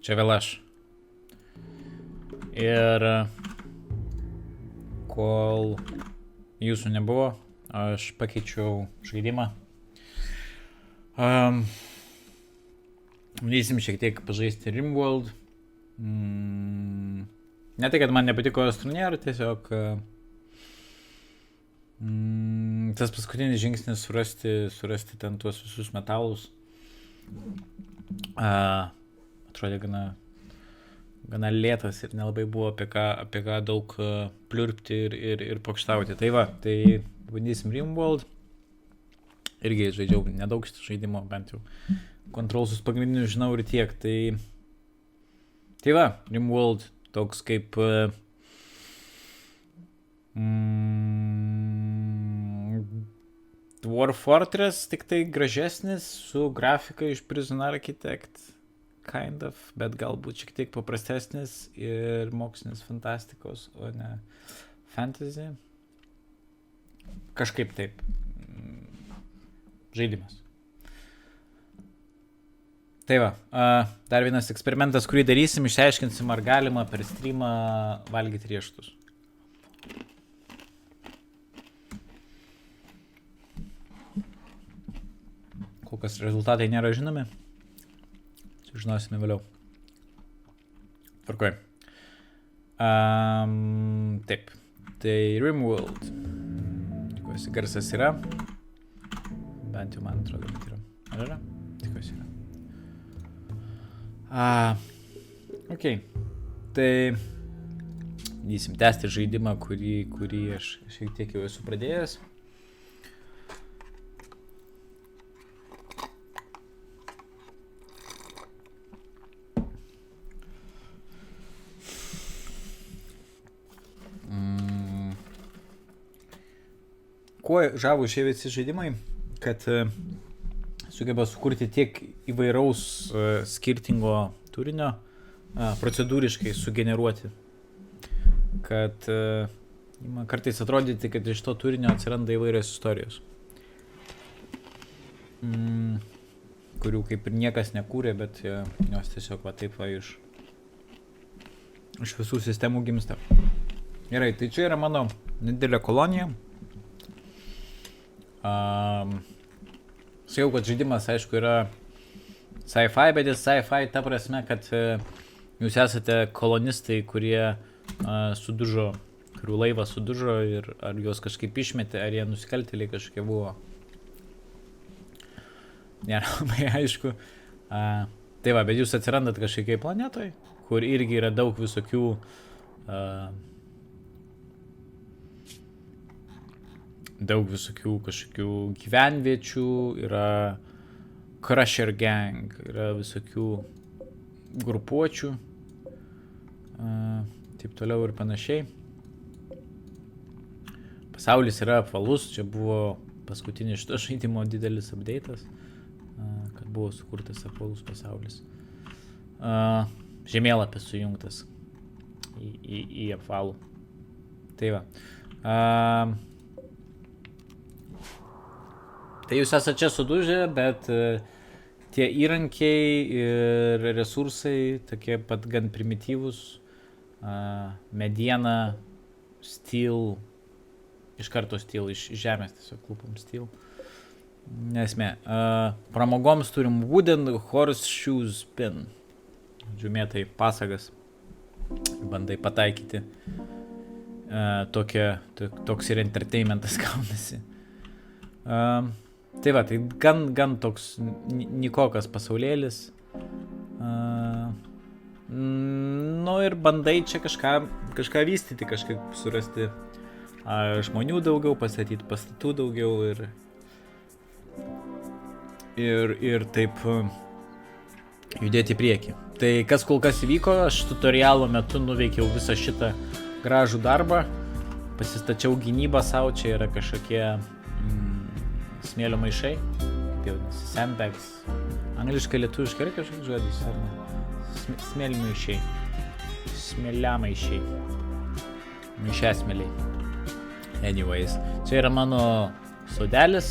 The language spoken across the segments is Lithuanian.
Čia vėl aš. Ir kol jūsų nebuvo, aš pakeičiau žaidimą. Bandysim šiek tiek pažaisti RimWorld. Ne tai, kad man nepatiko Astroneer, tiesiog tas paskutinis žingsnis surasti ten tuos visus metalus. Atrodė gana lėtas ir nelabai buvo apie ką daug pliurpti ir pokštauti. Tai va, tai bandysim RimWorld. Irgi žaidžiau nedaug šitą žaidimo, bent jau kontrolsus pagrindinius žinau ir tiek. Tai va, RimWorld toks kaip Dwarf Fortress, tik tai gražesnis su grafika iš Prison Architect, kind of, bet galbūt šiek tiek paprastesnis ir mokslinės fantastikos, o ne fantasy. Kažkaip taip. Žaidimas. Tai va, dar vienas eksperimentas, kurį darysim, išsiaiškinsim, ar galima per streamą valgyti riešutus. Kol kas rezultatai nėra žinomi. Sužinosime vėliau. Tvarkoj. Taip. Tai RimWorld. Tikiuosi garsas yra. Bent jau man atrodo, kad yra. Ar yra? Tikiuosi yra. Ok. Tai bandysim tęsti žaidimą, kurį aš šiek tiek jau esu pradėjęs. Kuo žavu šie visi žaidimai, kad sugeba sukurti tiek įvairaus skirtingo turinio, procedūriškai sugeneruoti, kad man kartais atrodyti, kad iš to turinio atsiranda įvairios istorijos, kurių kaip ir niekas nekūrė, bet jos tiesiog va taip va iš visų sistemų gimsta. Gerai, tai čia yra mano nedidelė kolonija. Sakiau, kad žaidimas, aišku, yra sci-fi, bet jis sci-fi ta prasme, kad jūs esate kolonistai, kurie sudužo, kurių laivas sudužo ir ar juos kažkaip išmetė, ar jie nusikaltėliai kažkokie buvo. Nėra labai aišku. Tai va, bet jūs atsirandat kažkokiai planetoj, kur irgi yra daug visokių kažkokių gyvenviečių, yra Crusher Gang, yra visokių grupuočių, taip toliau ir panašiai. Pasaulis yra apvalus, čia buvo paskutinis šito žaidimo didelis update'as, kad buvo sukurtas apvalus pasaulis. Žemėlapis sujungtas į apvalų. Tai va. Tai jūs esate čia sudužę, bet tie įrankiai ir resursai tokie pat gan primityvūs. Mediena, steel, iš karto steel, iš žemės tiesiog klupam steel. Nesmė. Pramogoms turim wooden horseshoe spin. Žiūmėtai pasagas. Bandai pataikyti. Toks ir entertainmentas gaunasi. Tai va, tai gan toks nikokas pasaulėlis. Nu ir bandai čia kažką vystyti, kažkaip surasti žmonių daugiau, pastatyti pastatų daugiau ir taip judėti į priekį. Tai kas kol kas įvyko, aš tutorialo metu nuveikiau visą šitą gražų darbą, pasistačiau gynybą savo, čia yra kažkokie smėlio maišai, kaip jau vadinasi, sandbags, angliškai, lietuviškai yra kažkoks žodis, ar ne? Smėlmaišiai, smėliamaišiai, maišesmėliai. Anyways, čia yra mano sodelis,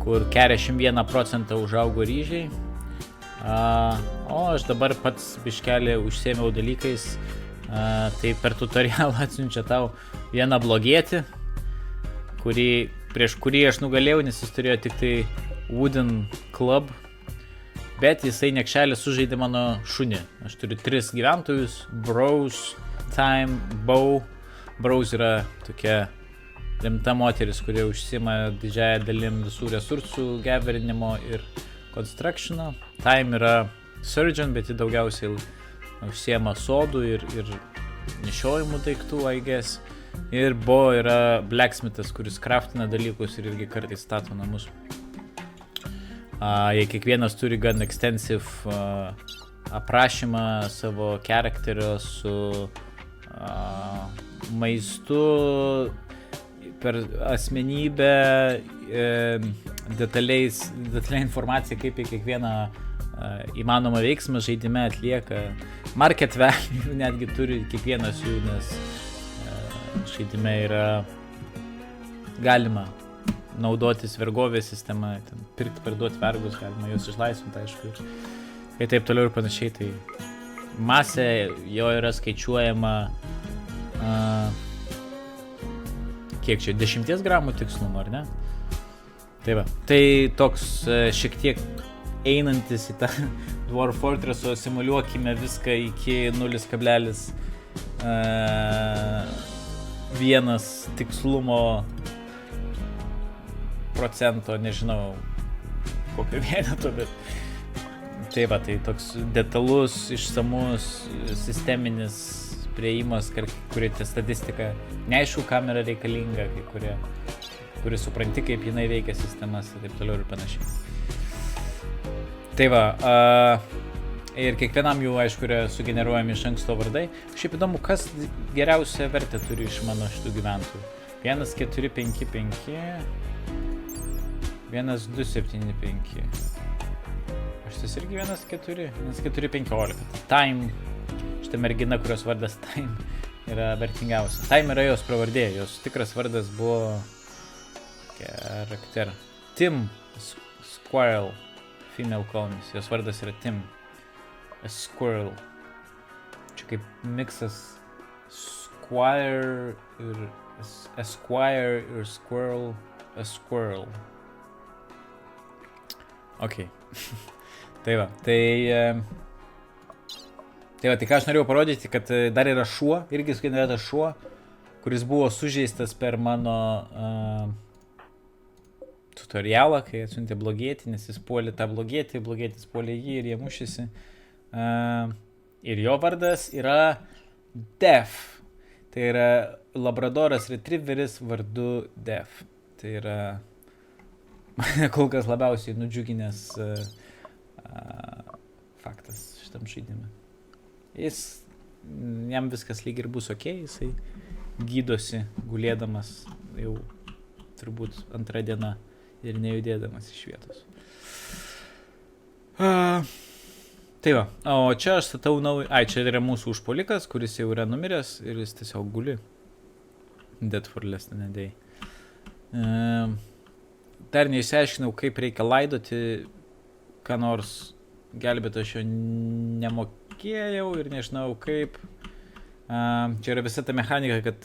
kur 41% užaugo ryžiai, O aš dabar pats biškelį užsėmiau dalykais, tai per tutorialą atsiunčia tau vieną blogietį, prieš kurį aš nugalėjau, nes jis turėjo tik tai Wooden Club, bet jisai nekšelį sužaidė mano šunį. Aš turiu 3 gyventojus, Brose, Time, Bow. Brose yra tokia rimta moteris, kurie užsima didžiąją dalim visų resursų geverinimo ir constructiono. Time yra surgeon, bet ji daugiausiai užsiema sodų ir nešiojimų daiktų, I guess. Ir Bo yra blacksmithas, kuris craftina dalykus ir irgi kartais stato namus. Jie kiekvienas turi gan extensive aprašymą savo charakterio su maistu, per asmenybę, detaliai informacija, kaip į kiekvieną įmanomą veiksmą žaidime atlieka. Market value netgi turi kiekvienas jų, nes žaidime yra galima naudotis vergovės sistema, pirkti, parduoti vergus, galima juos išlaisvinti, aišku, ir taip toliau ir panašiai. Tai masė jo yra skaičiuojama kiek čia, 10 gramų tikslumo, ar ne? Tai va, tai toks šiek tiek einantis į tą Dwarf Fortresso, simuliuokime viską iki 0,1 tikslumo procento, nežinau kokio vieneto, bet tai va, tai toks detalus, išsamus, sisteminis prieimas, kuri ta statistika, neaišku, kam yra reikalinga, kuri supranti, kaip jinai veikia sistemas ir taip toliau ir panašiai. Tai va, ir kiekvienam jų, aišku, yra sugeneruojami iš anksto vardai. Šiaip įdomu, kas geriausią vertę turi iš mano šitų gyventojų. 1, 4, 5, 5, 1, 2, 7, 5. Aš tas irgi 1, 4, 1, 4, 15. Time, šitą merginą, kurios vardas Time, yra vertingiausia. Time yra jos pravardė, jos tikras vardas buvo charakter. Tim Squirrel, female colonies, jos vardas yra Tim. A squirrel. Čia kaip miksas squire ir esquire ir squirrel. A squirrel. Ok. Tai va, tai ką aš norėjau parodyti, kad dar yra šuo, irgi sugeneruotas šuo, kuris buvo sužeistas per mano tutorialą, kai atsiuntė blogietį, nes jis puolė tą blogietį, blogietis puolė jį ir jie mušėsi. Ir jo vardas yra Def. Tai yra labradoras retrieveris vardu Def. Tai yra mane kol kas labiausiai nudžiuginęs faktas šitam žaidime. Jam viskas lyg ir bus ok, jisai gydosi gulėdamas jau turbūt 2 diena ir nejudėdamas iš vietos. Tai va, o čia aš statau naują, čia yra mūsų užpuolikas, kuris jau yra numiręs ir jis tiesiog guli. Dead for less than a day. Dar neišsiaiškinau, kaip reikia laidoti, ką nors gelbėti, aš jo nemokėjau ir nežinau kaip. Čia yra visa ta mechanika, kad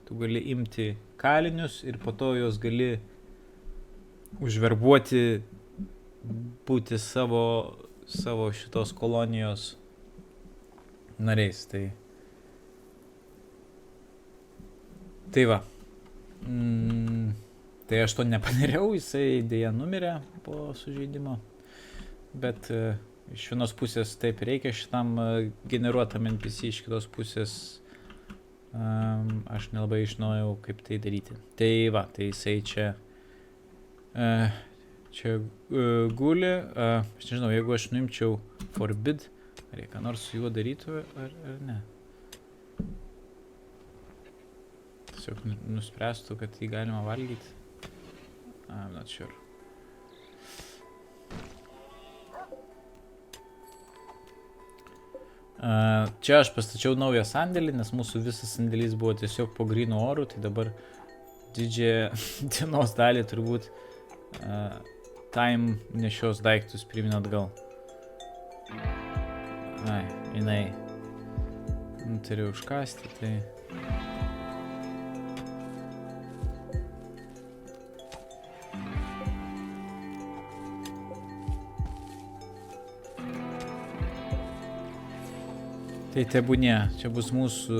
tu gali imti kalinius ir po to jos gali užverbuoti, būti savo šitos kolonijos nariais. Tai va. Tai aš to nepaneriau, jisai dėja numirė po sužeidimo. Bet iš vienos pusės taip reikia šitam generuotam NPC, iš kitos pusės aš nelabai žinojau, kaip tai daryti. Tai va, tai jisai čia guli, aš nežinau, jeigu aš nuimčiau forbid, ar jie ką nors su juo darytų, ar ne. Tiesiog nuspręstų, kad jį galima valgyti. I'm not sure. Čia aš pastačiau naują sandėlį, nes mūsų visas sandėlys buvo tiesiog po grynu oru, tai dabar didžiąją dienos dalį turbūt Time nešios daiktus primin atgal. Ai, jinai turiu užkasti, tai... Tai tebūnie, čia bus mūsų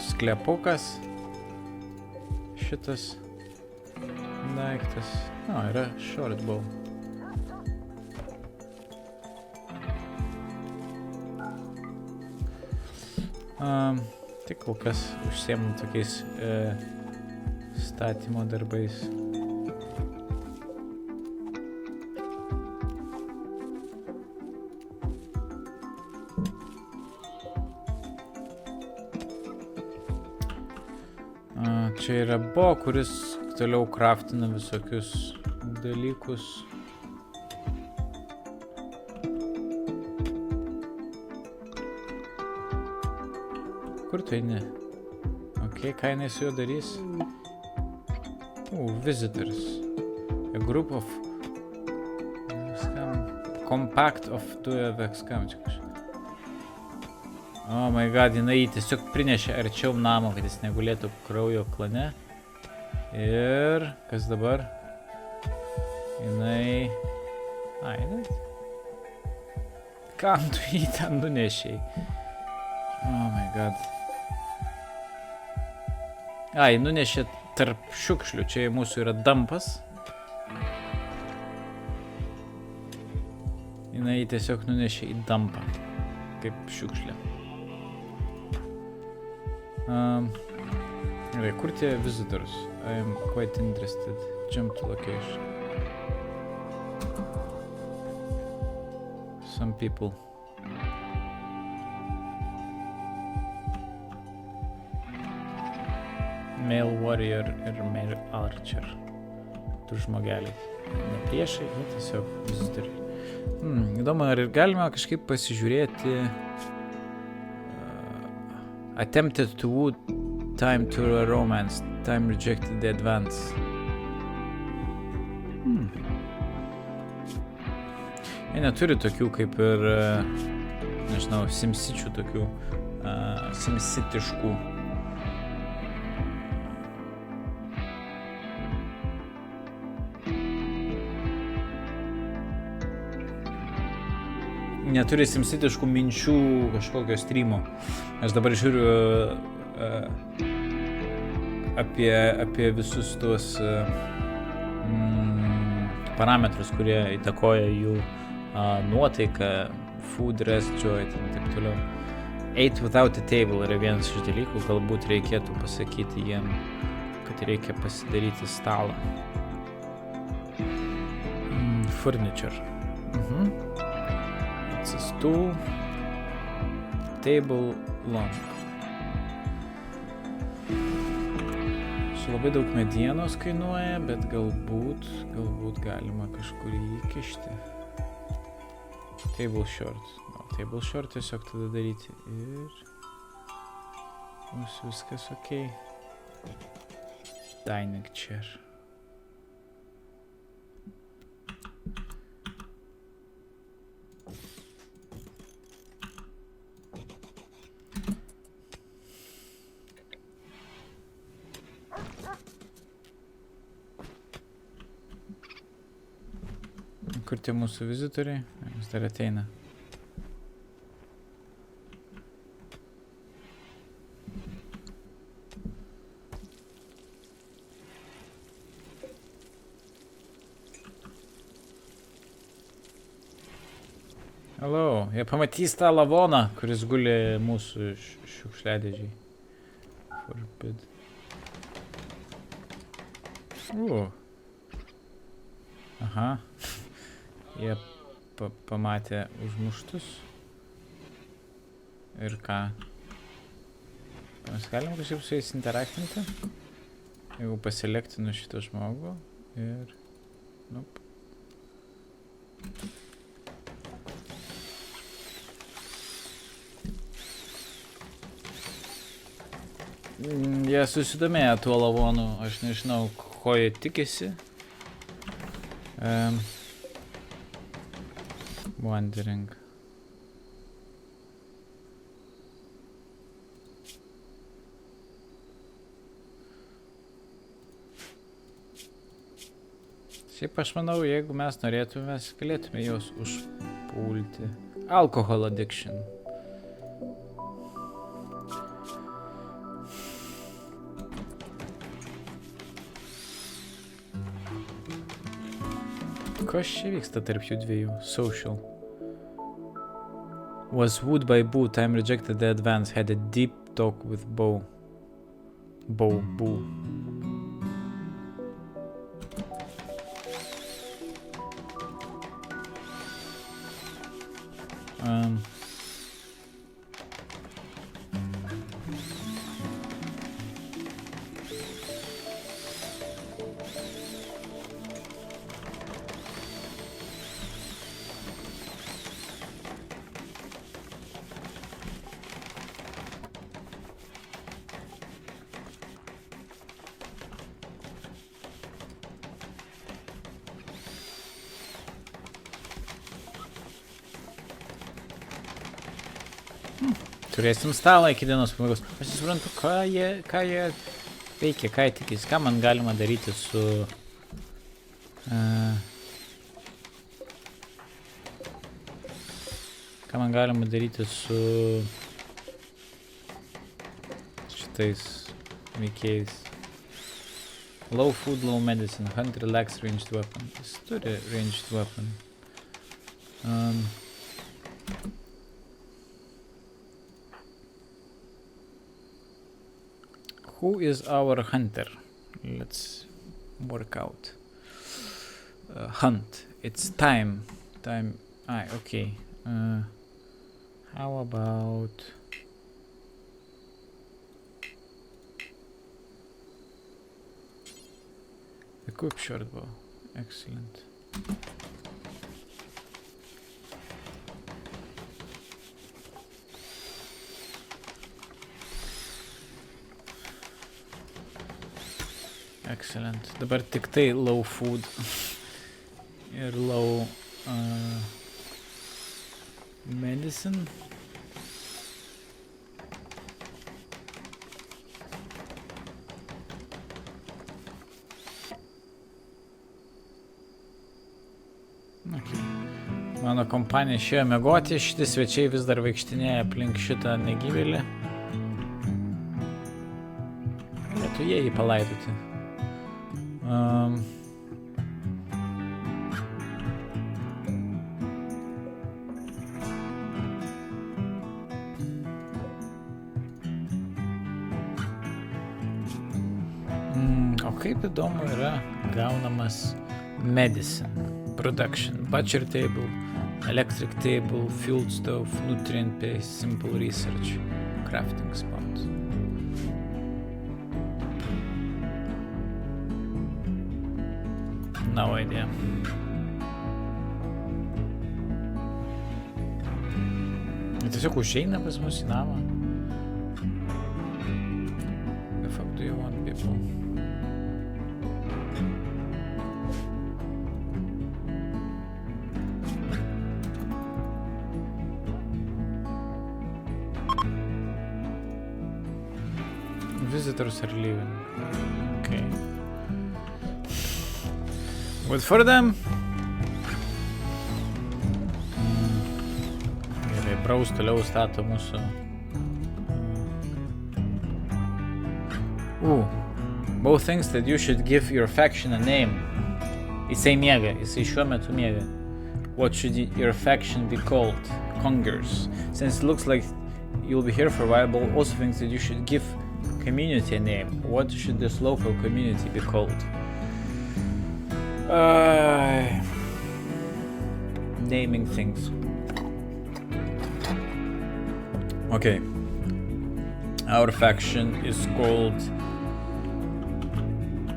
sklepukas. Šitas daiktas. Yra shortbow. Tik kol kas užsiemu tokiais statymo darbais. Čia yra Bo, kuris toliau craftina visokius dalykus. Kur tu eini? Ok, ką jinai su juo darys? Visitors. A group of... Compact of Duevex Kamčikas. Oh my god, jinai tiesiog prinešė arčiau namo, kad jis negulėtų kraujo klane. Ir... kas dabar? Jinai... jinai... Kam tu jį ten nunešiai? Oh my god. Ji nunešė tarp šiukšlių, čia mūsų yra dampas. Jinai tiesiog nunešė į dampą, kaip šiukšlė. Gerai, kur tie visitors? I am quite interested. Jump to location. Some people. Male warrior ir male archer. Du žmogeliai. Ne priešai, bet tiesiog visitoriai. Įdomu, ar galima kažkaip pasižiūrėti... Attempted to woo, time to a romance, time rejected the advance. Jie neturi tokių kaip ir, nežinau, simsičių tokių, simsitiškų. Neturi simsitiškų minčių kažkokio streamo. Aš dabar žiūriu apie visus tuos parametrus, kurie įtakoja jų nuotaiką, food, rest, joy ir taip toliau. Ate without a table yra vienas iš dalykų, galbūt reikėtų pasakyti jiem, kad reikia pasidaryti stalą. Furniture. It's a stool, table, lamp. Čia labai daug medienos kainuoja, bet galbūt galima kažkur jį įkišti. Table short. Table short tiesiog tada daryti ir... Mūsų viskas ok. Dining chair. Kur tie mūsų vizitoriai? Jis dar ateina. Hello, jie pamatys tą lavoną, kuris guli mūsų šiukšliadėžiai. Forbid. Aha. Jie pamatė užmuštus. Ir ką? Mes galim kažkaip su jais interaktinti? Jeigu paselektinu šitą žmogų ir... Nope. Jie susidomėjo tuo lavonu, aš nežinau, ko jie tikisi. Wandering. Šiaip aš manau, jeigu mes norėtume, mes galėtume juos užpulti. Alcohol addiction. Kas čia vyksta tarp jų dviejų? Social. Was wooed by Boo, time rejected the advance, had a deep talk with Boo. Boo. Turėsim stalą iki dienos pabaigos. Aš nesuprantu, ką jie veikia, ką jie tikis, ką man galima daryti su... ką man galima daryti su... šitais veikėjais. Low food, low medicine, hunt, relax, ranged weapon. Jis turi ranged weapon. Who is our hunter? Let's work out. Hunt. It's time. Time. Okay. How about... Equip short bow. Excellent. Excellent. Dabar tik tai low food ir low medicine. Okay. Mano kompanija išėjo miegoti, šitie svečiai vis dar vaikštinėja aplink šitą negyvėlį. Galėtų jie jį palaidoti. O kaip įdomu yra gaunamas medicine production, butcher table, electric table, fuel stove, nutrient base, simple research, crafting spot. No idea. Tiesiog užeina pas mus į namą. The fuck do you want, people? Visitors are leaving. Okay. Good for them. Gerai, Braus toliau stato mūsų. Both things that you should give your faction a name. Jisai miega, jisai šiuo metu miega. What should your faction be called? Congers. Since it looks like you'll be here for a while, but also thinks that you should give community a name. What should this local community be called? Naming things. Okay. Our faction is called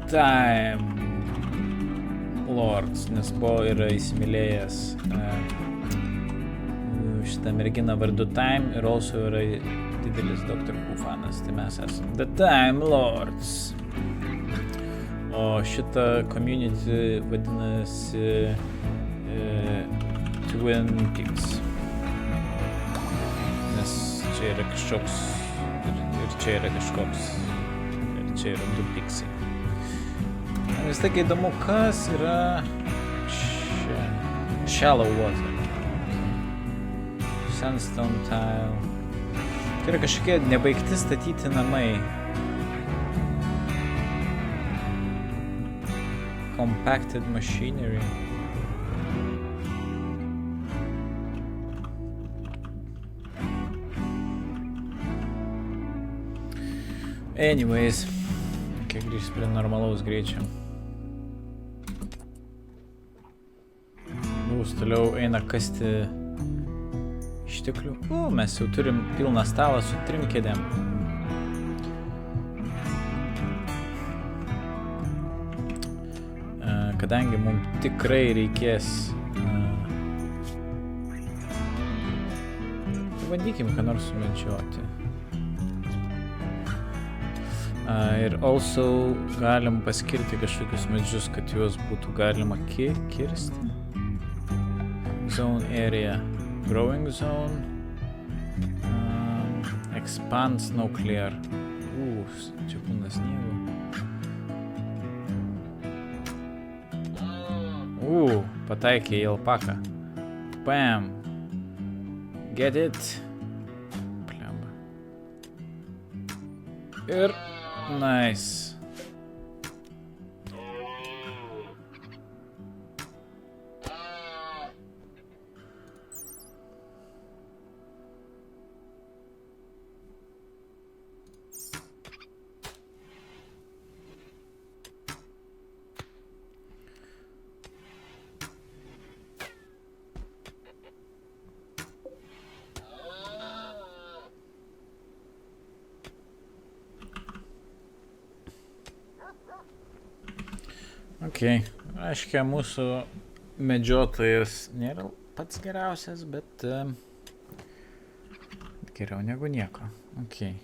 Time Lords, nes buvo yra įsimylėjęs šitą merginą vardu Time ir also yra didelis Dr. Who fanas, tai mes esame The Time Lords. O šitą community vadinasi Twin Peaks. Nes čia yra kažkoks ir čia yra kažkoks ir čia yra du piksai. Vis tiek įdomu, kas yra čia. Shallow water. Sandstone tile. Tai yra kažkokie nebaigti statyti namai. Compacted machinery. Anyways, kiek grįžti prie normalaus greičio. Jūs toliau eina kasti išteklių. Mes jau turim pilną stalą su 3 kėdėm. Kadangi mums tikrai reikės... Bandykim, ką nors sumedžioti. Ir also galim paskirti kažkokius medžius, kad juos būtų galima kirsti. Zone area. Growing zone. Expand snow clear. Čia būna sniego. Pataikė į alpaką. Bam. Get it. Plemba. Ir nice. Okay. Aiškia, mūsų medžiotojas nėra pats geriausias, bet geriau negu nieko. Okay.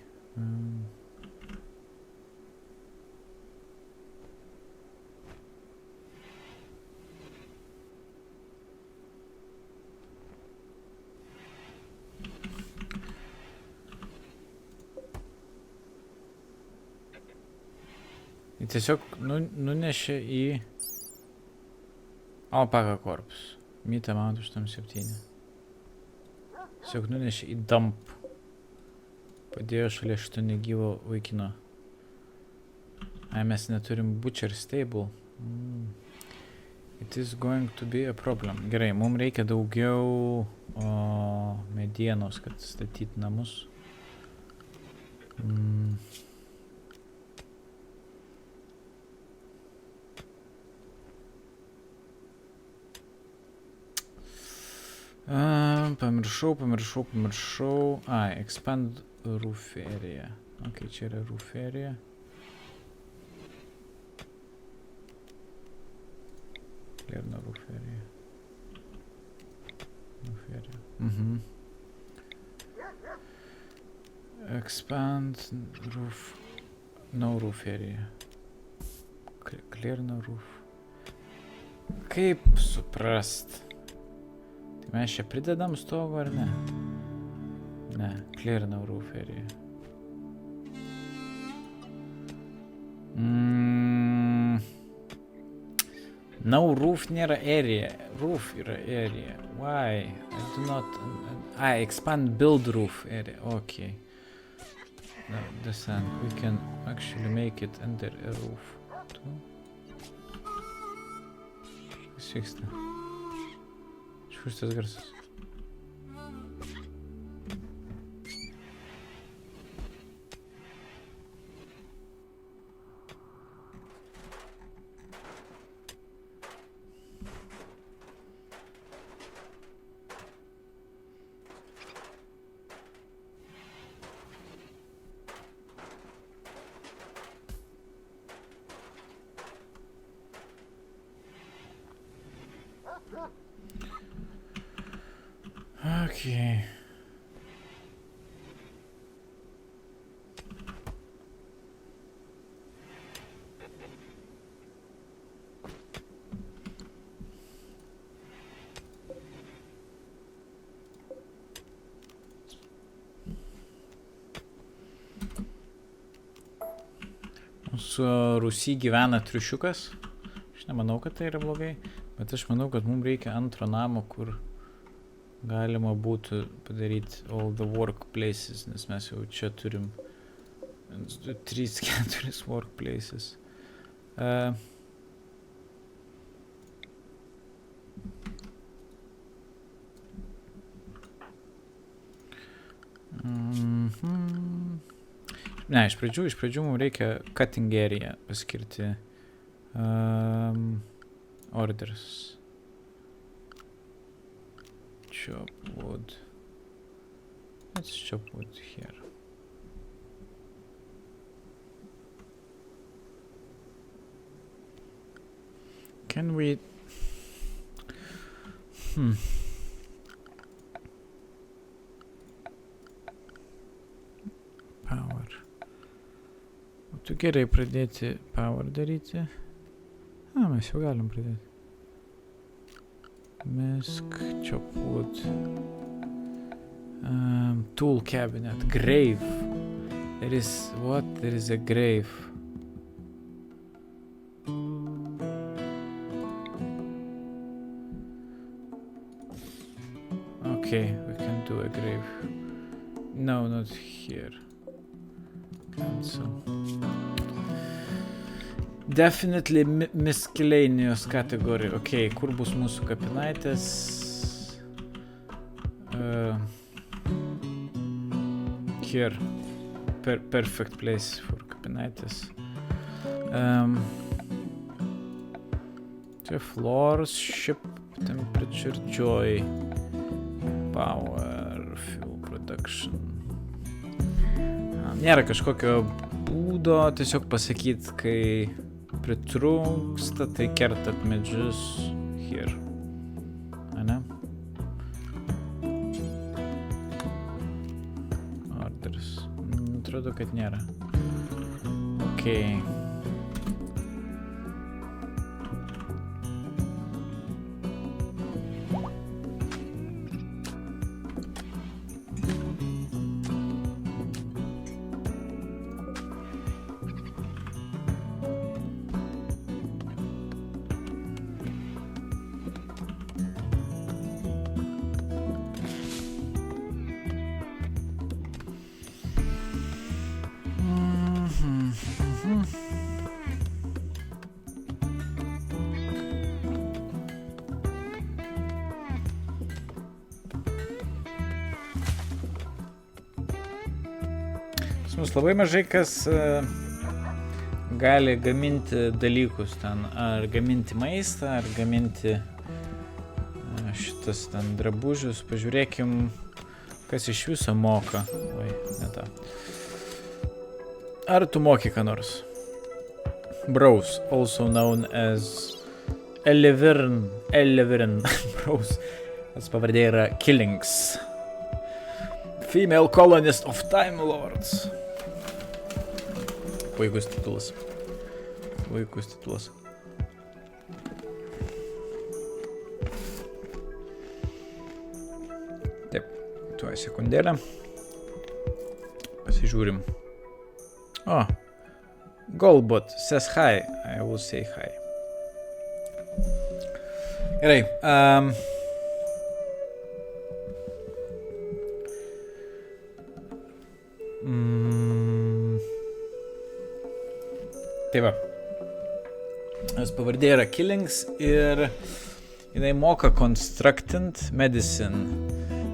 Tiesiog nunešė į Alpaca Corps. Meat amount 87. Tiesiog nunešė į dump. Padėjo šalia šito negyvo vaikino. Mes neturim butcher stable. It is going to be a problem. Gerai, mums reikia daugiau medienos, kad statyti namus. Pamiršau. Expand roof area. Ok, čia yra roof area. Clear roof area. Expand roof. No roof area. Clear roof. Kaip suprast? Mes čia pridedam stogą ar ne? Ne, clear roof area. No roof nėra area. Roof yra area. Why? I do not... expand build roof area. Okay. No, descend. We can actually make it under a roof. Kas vyksta? Iš kur šitas garsas? Okay. Mūsų Rusy gyvena triušiukas, nemanau, kad tai yra blogai, bet aš manau, kad mums reikia antro namo, kur galima būtų padaryti all the workplaces, nes mes jau čia turim 3-4 workplaces. Ne, iš pradžių mums reikia cutting area paskirti orders. Chop wood. Let's chop wood here. Can we... Power. Tu gerai pradėti power daryti. Mes jau galim pradėti. Mask, chop wood. Tool cabinet. Grave. There is... What? There is a grave. Okay, we can do a grave. No, not here. Cancel. Definitely miscellaneous category. Okay, kur bus mūsų kapinaitės? Here. Perfect place for kapinaitės. Čia floors, ship, temperature, joy, power, fuel production. Nėra kažkokio būdo tiesiog pasakyti, kai pritrūksta, tai kertat medžius here. Ane? Orders. Atrodo, kad nėra. Okay. Mums labai mažai kas gali gaminti dalykus ten, ar gaminti maistą, ar gaminti šitas ten drabužius. Pažiūrėkim, kas iš viso moka. Oi, ne tą. Ar tu moki ką nors? Browse, also known as Elivern Browse. Tas pavardė yra Killings. Female colonist of Time Lords. Puikus titulas. Puikus titulas. Taip, tuoj sekundėlę. Pasižiūrim. O, Golbot says hi. I will say hi. Gerai. Tai va, jos pavardė yra Killings ir jinai moka constructing medicine,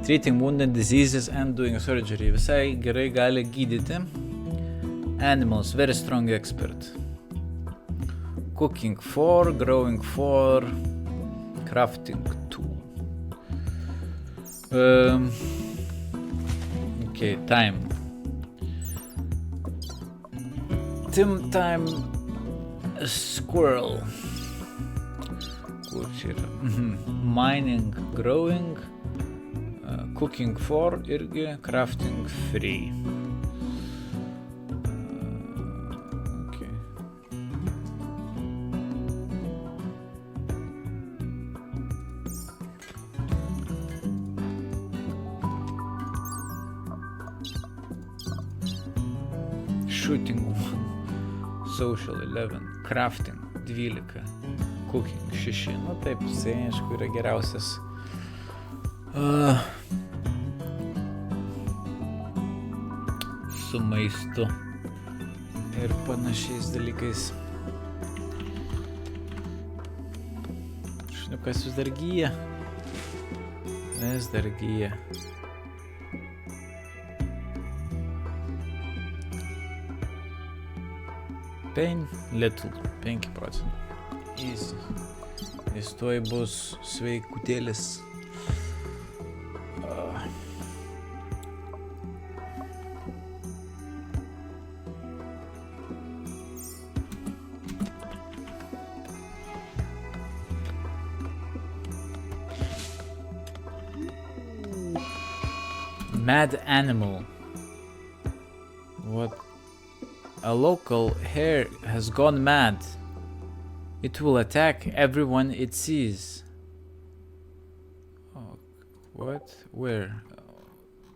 treating wounded diseases and doing surgery. Visai gerai gali gydyti. Animals, very strong expert. Cooking 4, growing 4, crafting 2. Okay, time. Tim time squirrel. Kur čia yra? Mining, growing, cooking 4 irgi, crafting 3. Okay. Shooting 1. Social 11, crafting 12, Cooking 6. Nu taip, jisai aišku yra geriausias. Su maistu ir panašiais dalykais. Šniukas vis dar gyja. Vis dar gyja. Little, 5%. Easy. Jis tuoj bus sveikutėlis. Mad animal. What? A local hare has gone mad. It will attack everyone it sees. Oh, what? Where?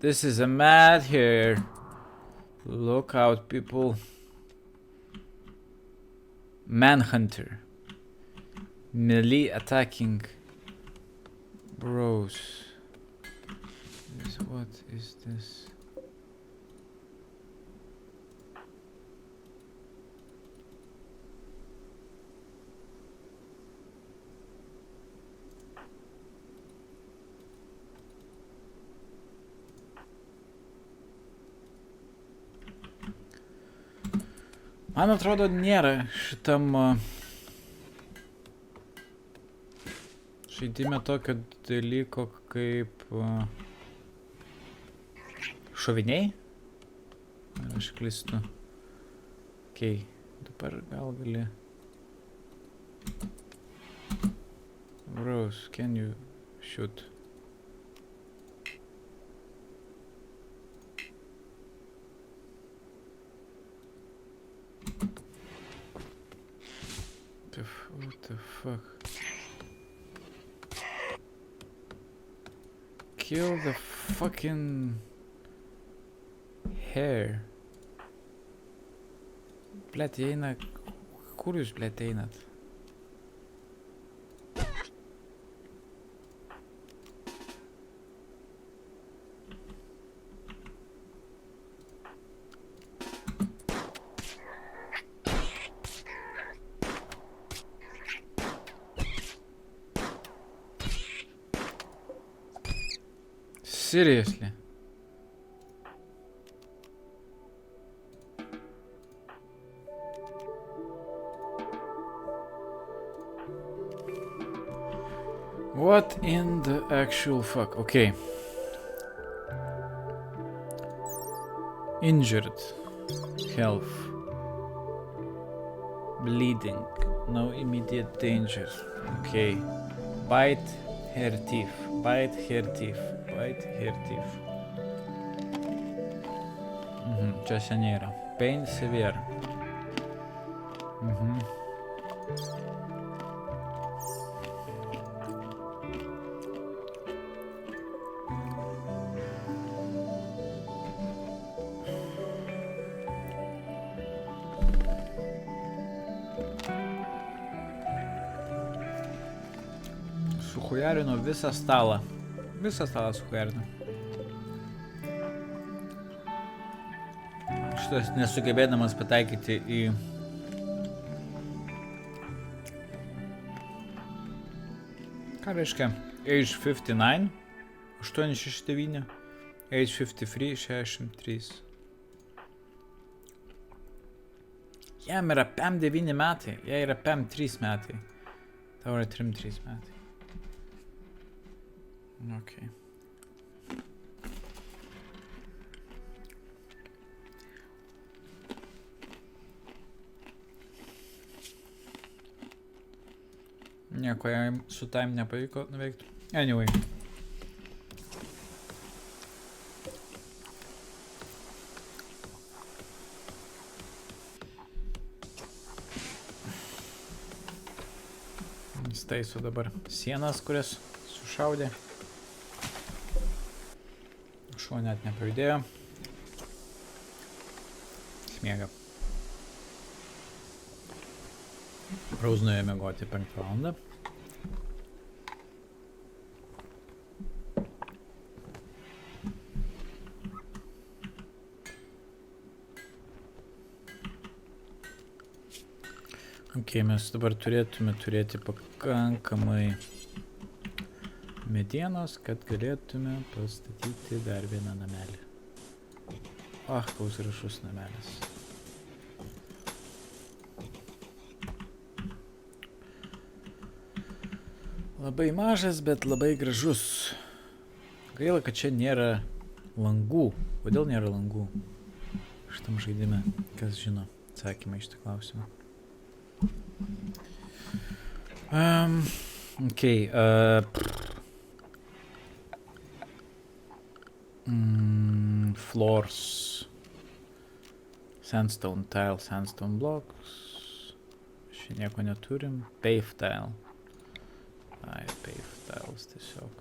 This is a mad hare. Look out, people. Manhunter. Melee attacking. Bros. What is this? Man atrodo, nėra šitam žaidime tokio dalyko kaip šoviniai. Aš klystu. Okei, dabar gal gali. Rose, can you shoot? What the fuck? Kill the fucking hare. Blet, jie eina... Kur jūs, blet, einat? Seriously? What in the actual fuck? Okay. Injured. Health. Bleeding. No immediate danger. Okay. Bite, hair teeth. Bite, hair teeth. Bite, hair teeth. Čia seniai yra. Pain severe. Suhujarino visą stalą. Visą stalą suhujarino. Šitas nesugebėdamas pataikyti į... Ką reiškia? Age 59, 869, Age 53, 63. Jam yra PM 9 metai, jai yra PM 3 metai. Tau yra 3 metai. Okay. Nieko jam su time nepavyko nuveikti. Anyway. Jis taiso dabar sienas, kurias sušaudė. Šuo net nepajudėjo. Smiega. Rose nuėjo miegoti 5 valandą. Ok, mes dabar turėtume turėti pakankamai medienos, kad galėtume pastatyti dar vieną namelį. Koks gražus namelis. Labai mažas, bet labai gražus. Gaila, kad čia nėra langų. Kodėl nėra langų šitam žaidime? Kas žino atsakymą iš tą klausimą? Okay, floors. Sandstone tile, sandstone blocks. Čia nieko neturim. Pave tile. Pave tiles tiesiog.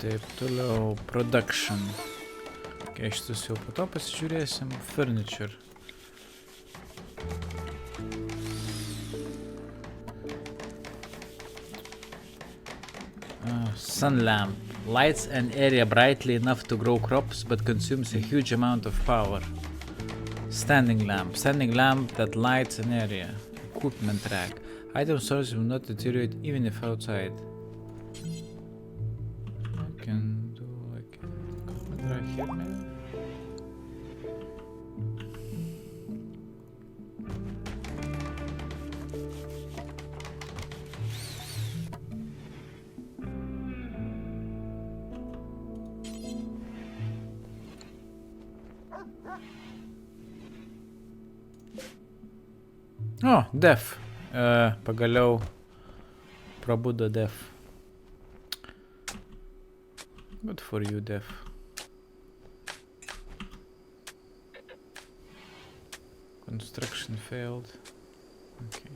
Taip, toliau production. Okay, šitus jau po to pasižiūrėsim. Furniture. Sun lamp. Lights an area brightly enough to grow crops but consumes a huge amount of power. Standing lamp. Standing lamp that lights an area. Equipment rack. Item source will not deteriorate even if outside. I can do like equipment rack here maybe? Def. Pagaliau prabudo Def. Good for you, Def. Construction failed. Okay.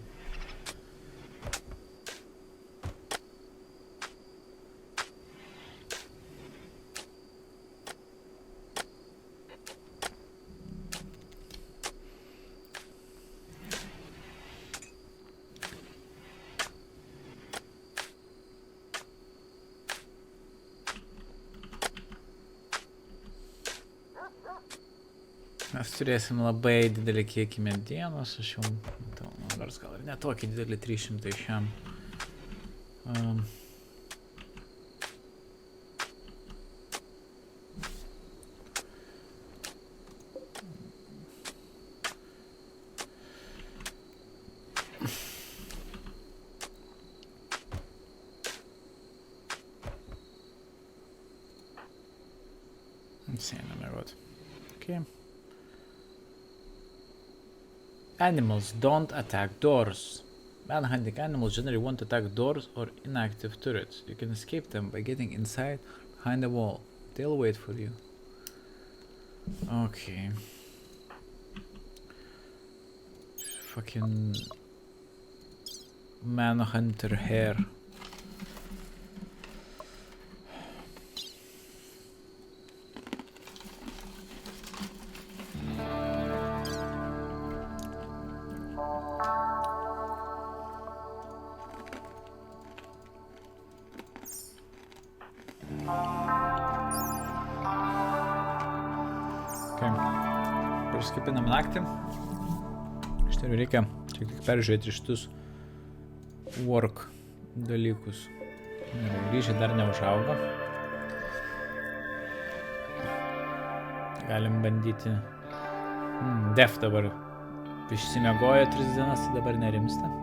Mes turėsim labai didelį kiekį medienos, aš jau matau, nors gal ir ne tokį didelį 300 šiam. Sėname vat. Okay. Animals don't attack doors. Manhunting animals generally won't attack doors or inactive turrets. You can escape them by getting inside behind a wall. They'll wait for you. Okay. Fucking Manhunter hair. Skipinam naktį. Štai reikia šiek tiek peržiūrėti šitus work dalykus. Ryžiai dar neužaugo. Galim bandyti. Def dabar išsimiegojo 3 dienas, tai dabar nerimsta.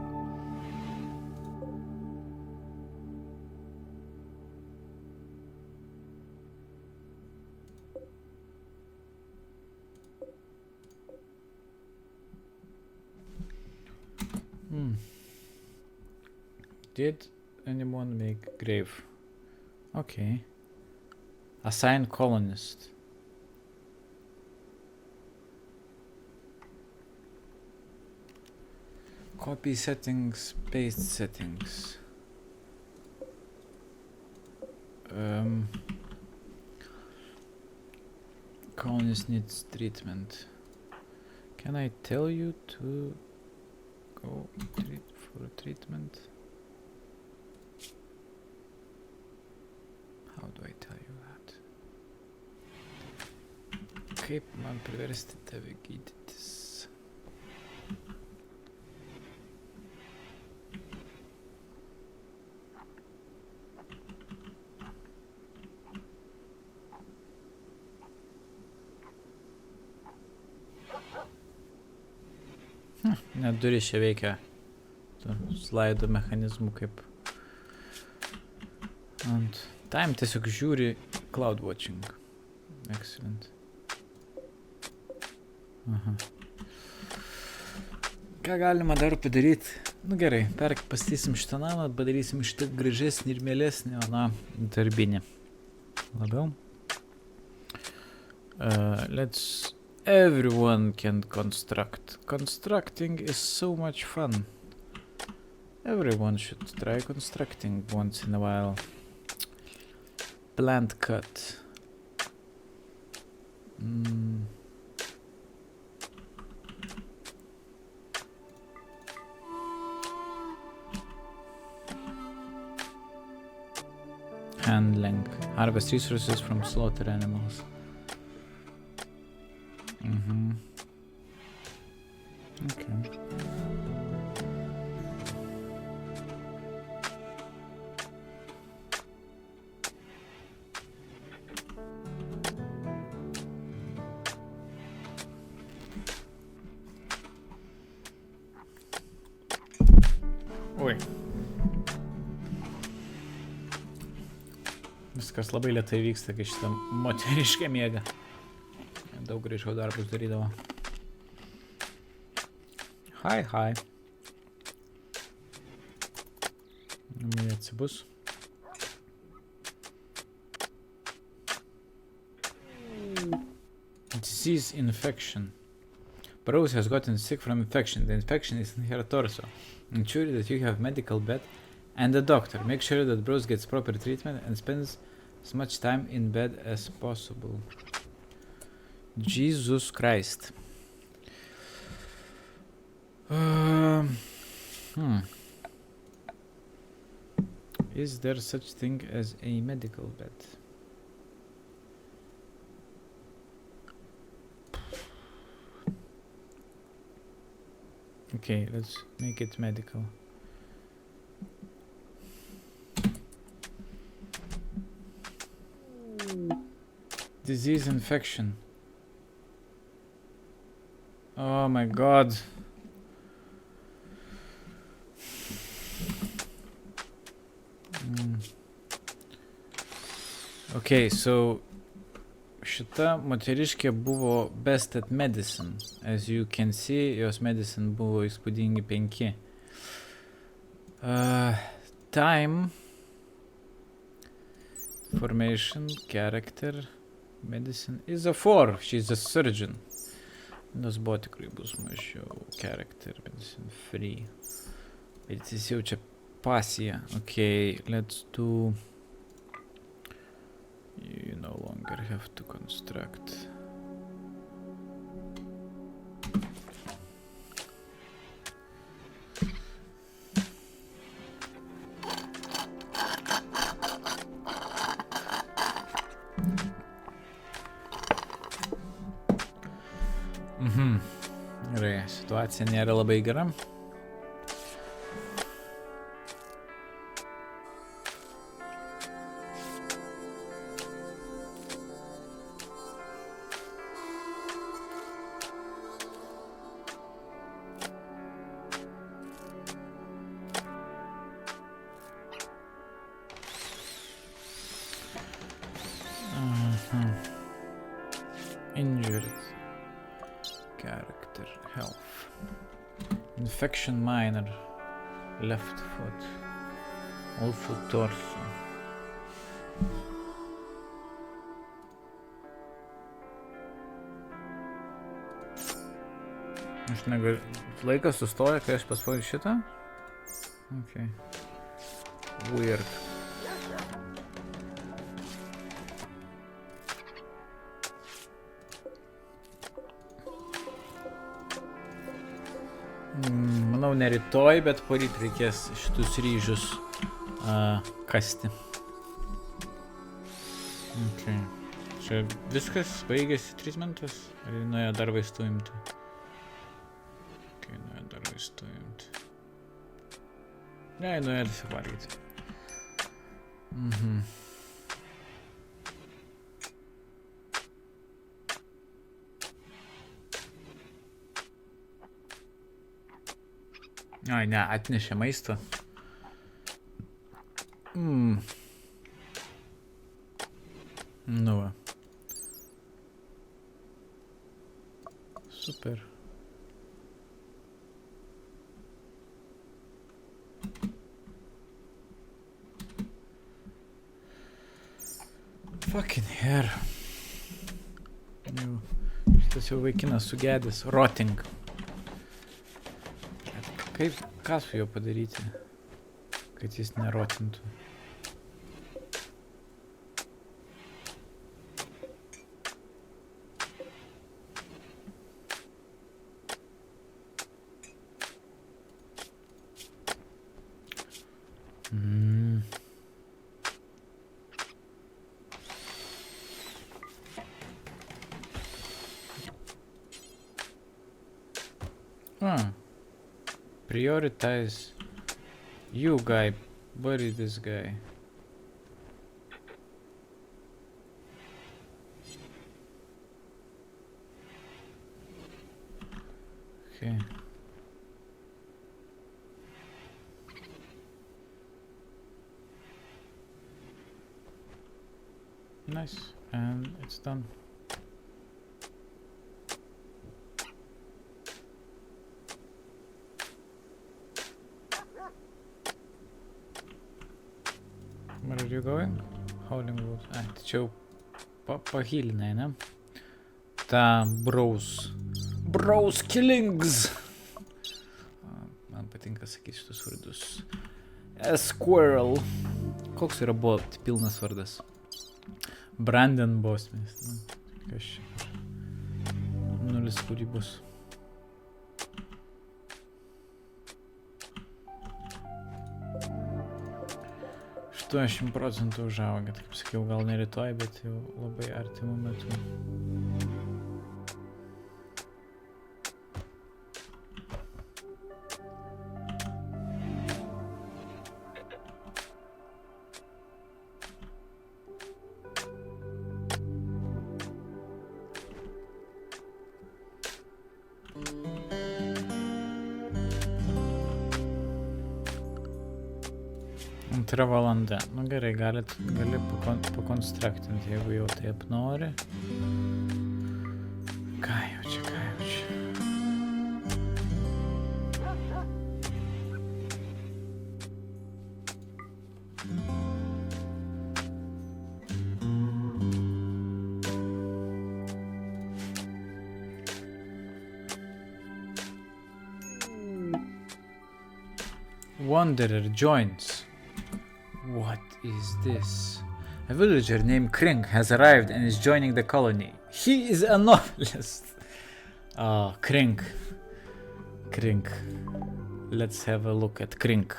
Did anyone make grave? Okay. Assign colonist. Copy settings, paste settings. Colonist needs treatment. Can I tell you to go for treatment? How do I tell you that? Kaip man priversti tave gydytis? Net duris čia veikia slaido mechanizmų kaip ant time tiesiog žiūri cloud watching. Excellent. Aha. Ką galima dar padaryti? Nu gerai, pastatysim šitą namą, padarysim šitą gražesnį ir mielesnį, o na, darbinį. Labiau. Everyone can construct. Constructing is so much fun. Everyone should try constructing once in a while. Plant cut. Handling. Harvest resources from slaughter animals. Okay. Oi. Viskas labai lėtai vyksta, kai šitą moterišką miega. Daug greičiau darbus darydavo. Hi. Jie atsibus. Disease infection. Brose has gotten sick from infection. The infection is in her torso. Ensure that you have medical bed and a doctor. Make sure that Brose gets proper treatment and spends as much time in bed as possible. Jesus Christ. Is there such thing as a medical bed? Okay, let's make it medical. Disease infection. Oh my god. Okay, so šita moteriškė buvo best at medicine. As you can see, jos medicine buvo įspūdingi 5. Time. Formation, character, medicine is a 4. She's a surgeon. Nos buvo tikrai bus mažiau. Character, medicine, free. Bet jis jau čia pasija. Okay, let's do... You no longer have to construct. Gerai, situacija nėra labai gera. Injured. Character. Health. Infection minor. Left foot. Also torso. Aš negaliu... Laikas sustoja, kai aš paspaudžiu šitą? Okay. Weird. Manau, ne rytoj, bet poryt reikės šitus ryžius kasti. Okay. Čia viskas baigėsi 3 minutės? Ar nuėjo dar vaistų imti? Okay, nuėjo dar vaistų imti. Ne, nuėjo tiesiog valgyti. Ai, ne, atnešė maisto. Nu va. Super. Fucking hell. Šitas jau vaikinas sugedęs. Rotting. Kaip, ką su juo padaryti, kad jis nerotintų? Prioritize you guy, bury this guy. Okay. Nice, and it's done. Where are you going? Hollingwood. Ai, tai čia jau pahilinai, ne? Ta Bros Killings. Man patinka sakyti šitus vardus. A Squirrel. Koks yra buvo pilnas vardas? Brandon Bosmith. Kas čia? 0 kūrybos. 80% užauga, kaip sakiau, gal ne rytoj, bet jau labai artimų metų. Antra valanda. Nu gerai, gali pakonstruktinti, jeigu jau taip nori. Ką jau čia. Wanderer joins. What is this? A villager named Krink has arrived and is joining the colony. He is a novelist. Oh, Krink. Let's have a look at Krink.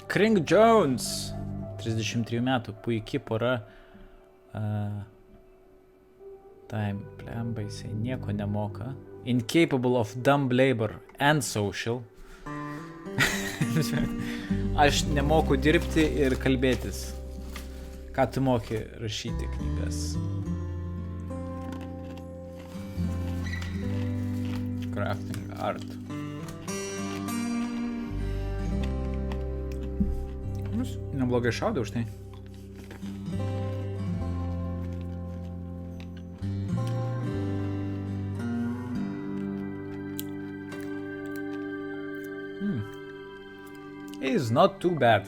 Krink Jones. 33 metų, puikiai pora. Plemba, jisai nieko nemoka. Incapable of dumb labor and social. Aš nemoku dirbti ir kalbėtis. Ką tu moki rašyti knygas? Crafting art. Neblogai šaudai už tai. It's not too bad.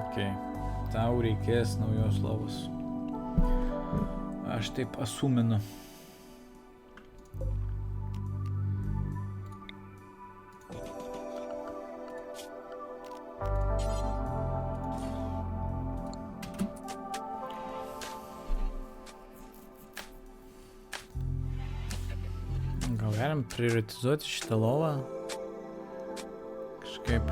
Okay. Tau reikės naujos lovos. Aš taip asuminu. galim prioritizuoti šitą lovą. Kažkaip.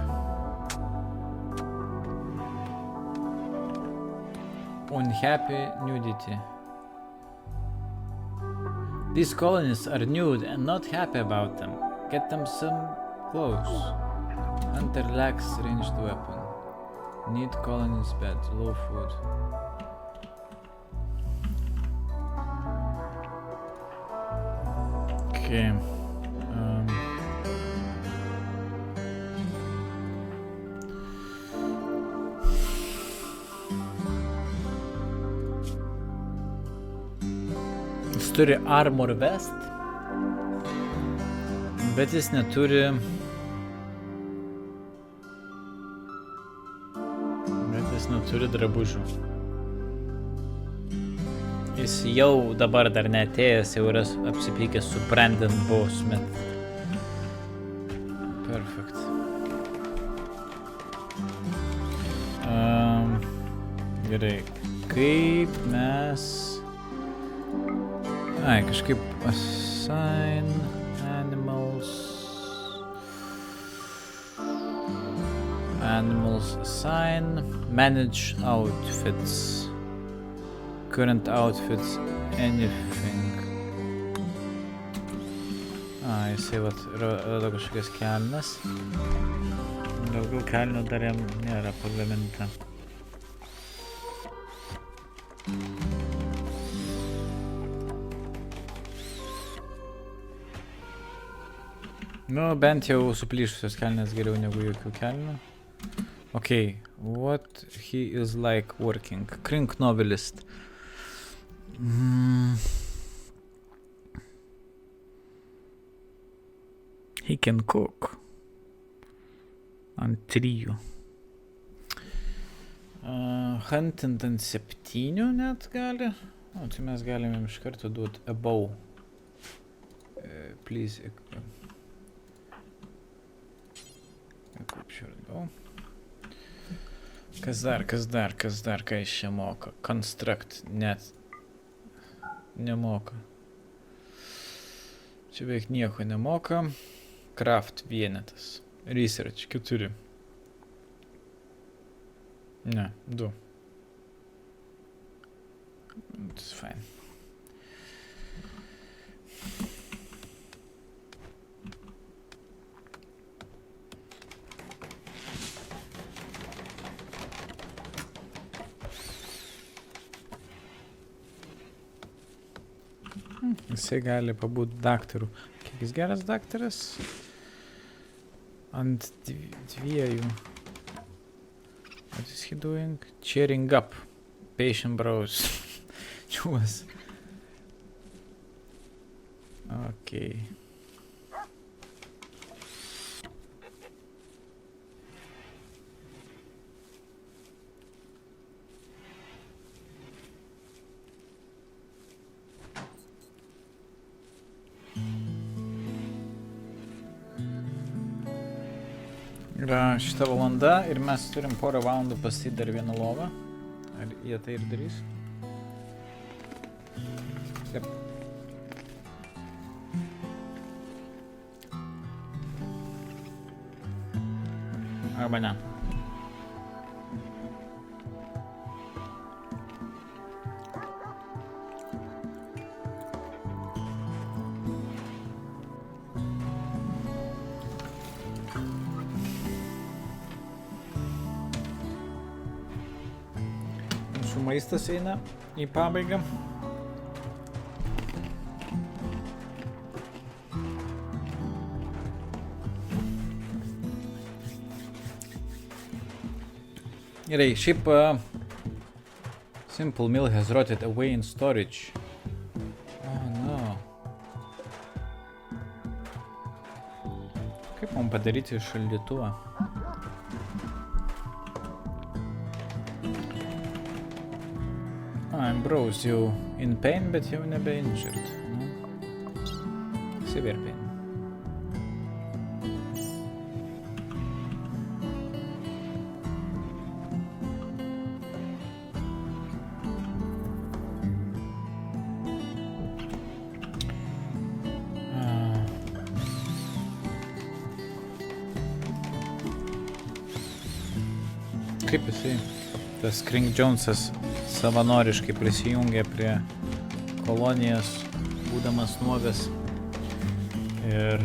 Unhappy nudity. These colonists are nude and not happy about them. Get them some clothes. Hunter lacks ranged weapon. Need colonies bed. Low food. Okay. Jis turi armor vest, bet jis neturi... Neturi drabužių. Jis jau dabar dar neatėjęs, jau yra apsipykęs su Brandon Bowsmith. Perfect. Gerai, kaip mes... Ai, kažkaip assign animals... Animals assign, manage outfits, current outfits, anything. Jisai vat rodo kažkokias kelnes. Daugiau kelnių dar jam nėra pagaminta. Nu, bent jau suplyšusios kelnes geriau negu jokių kelnių. Okay, what he is like working? Crink novelist. He can cook. Ant 3. Hunting ant 7 net gali. O, tai mes galime iš karto duoti above. Please equip. Equip should go. Kas dar, ką jis čia moka? Construct net nemoka. Čia beveik nieko nemoka. Craft vienetas. Research 4. Ne, 2. That's fine. Jisai gali pabūt daktaru. Kiek jis geras daktaras? Ant 2. What is he doing? Cheering up. Patient browse. Čuvas. Okay. Yra šita valanda ir mes turim porą valandų pastatyti dar vieną lovą. Ar jie tai ir darys? Taip. Arba ne. Maistas eina į pabaigą. Gerai, šiaip Simple Meal has rotted away in storage. Oh no. Kaip man padaryti šaldytuvą? Bros jau in pain, bet jau nebe injured. Severe pain. kažkaip jisai, tas King Jonesas savanoriškai prisijungė prie kolonijos, būdamas nuogas ir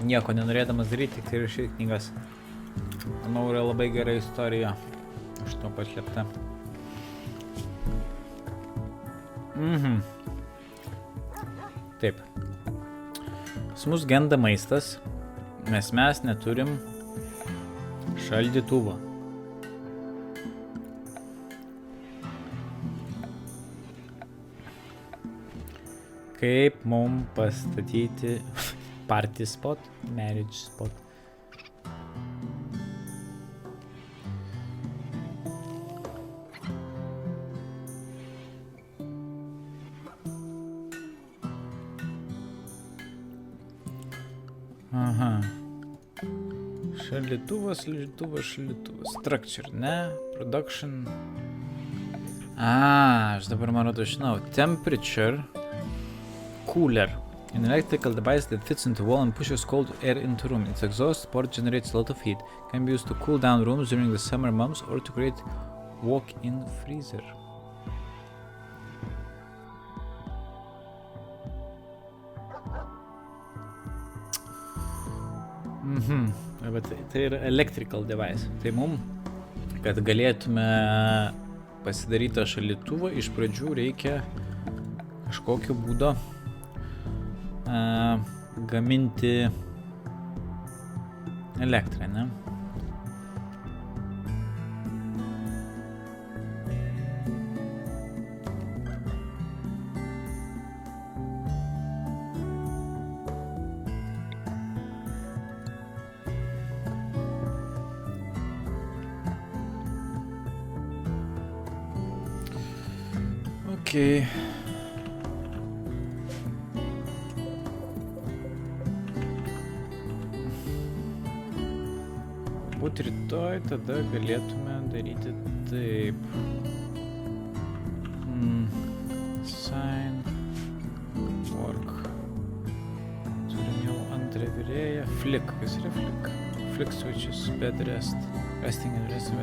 nieko nenorėdamas daryti, tik tai rašyti knygas. Manau, yra labai gera istorija už to paslėpta. Taip. Pas mus genda maistas, mes neturim šaldytuvo. Kaip mum pastatyti party spot, marriage spot? Aha. Šaldytuvas. Structure, ne? Production. Aš dabar man rodo žinau. Temperature. Cooler. An electrical device that fits into wall and pushes cold air into room. Its exhaust port generates a lot of heat. Can be used to cool down rooms during the summer months or to create walk-in freezer. Bet tai yra electrical device. Tai mum, kad galėtume pasidaryti šaldytuvą, iš pradžių reikia kažkokio būdo gaminti elektrą, ne? Okay. Būt rytoj tada galėtume daryti taip. Sign. Work. Turim jau antrą virėją. Flick. Kas yra Flick? Flick switches. Bed rest. Resting and rest.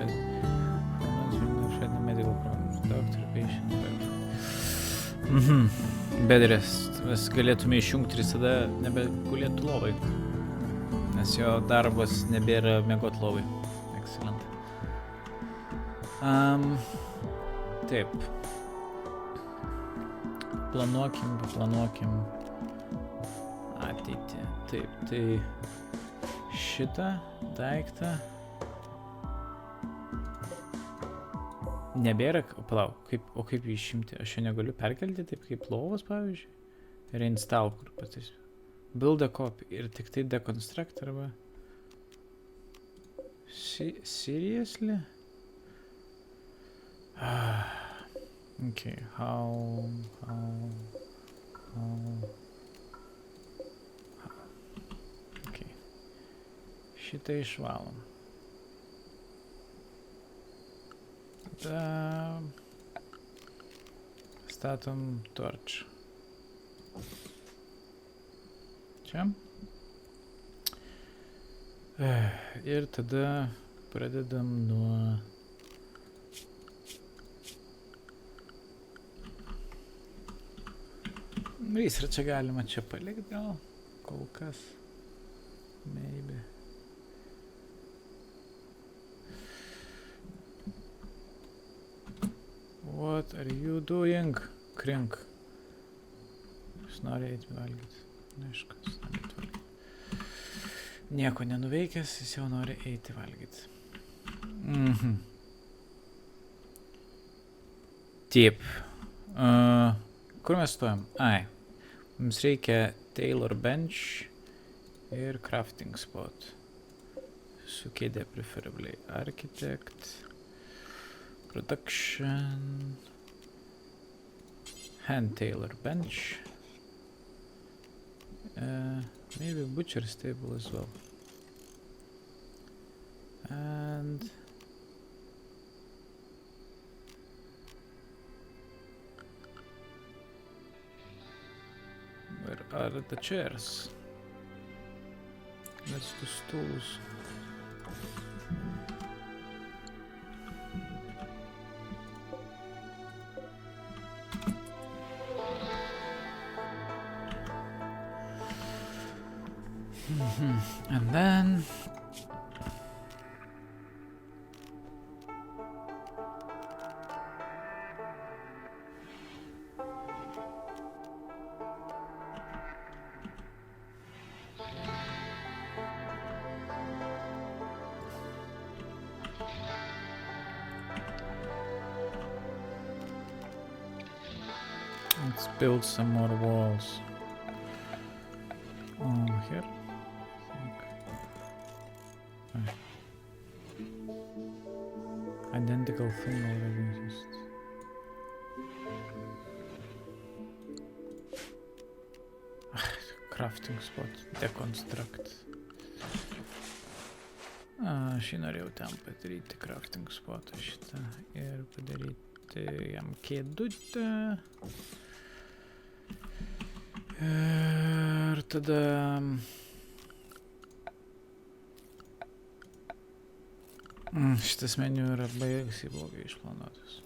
Medical problems. Doctor, patient. Bed rest. Mes galėtume išjungti ir tada nebegulėtų lovai. Nes jo darbas nebėra miegot lovai. Excellent. Taip. Planuokim ateitį. Taip, tai šitą daiktą nebėra, palauk, o kaip jį išimti? Aš jo negaliu perkelti taip kaip lovos, pavyzdžiui. Reinstall, kur patys. Build a copy ir tik tai deconstruct arba... Seriously? Okay, how... Okay. Šitą išvalom. Tada... Statom torch. Čia. Ir tada pradedam nuo... Gaisrą čia galima čia palikti gal, kol kas. Maybe. What are you doing? Krink. Jis nori eiti valgyti. Neaišku, jis nori eiti valgyti. Nieko nenuveikęs, jis jau nori eiti valgyti. Taip. Kur mes stojam? Ai. Mums reikia Tailor Bench ir Crafting Spot. Su kėdė preferably. Architect. Production. Hand Tailor Bench. Maybe Butcher's Table as well. And... Where are the chairs? That's the stools. Let's build some more walls. Here. Identical thing already exists. Crafting spot. Deconstruct. Aš norėjau ten padaryti crafting spotą šitą ir padaryti jam kėdutę. Ir tada šitas meniu yra baisiai blogai išplanuotas.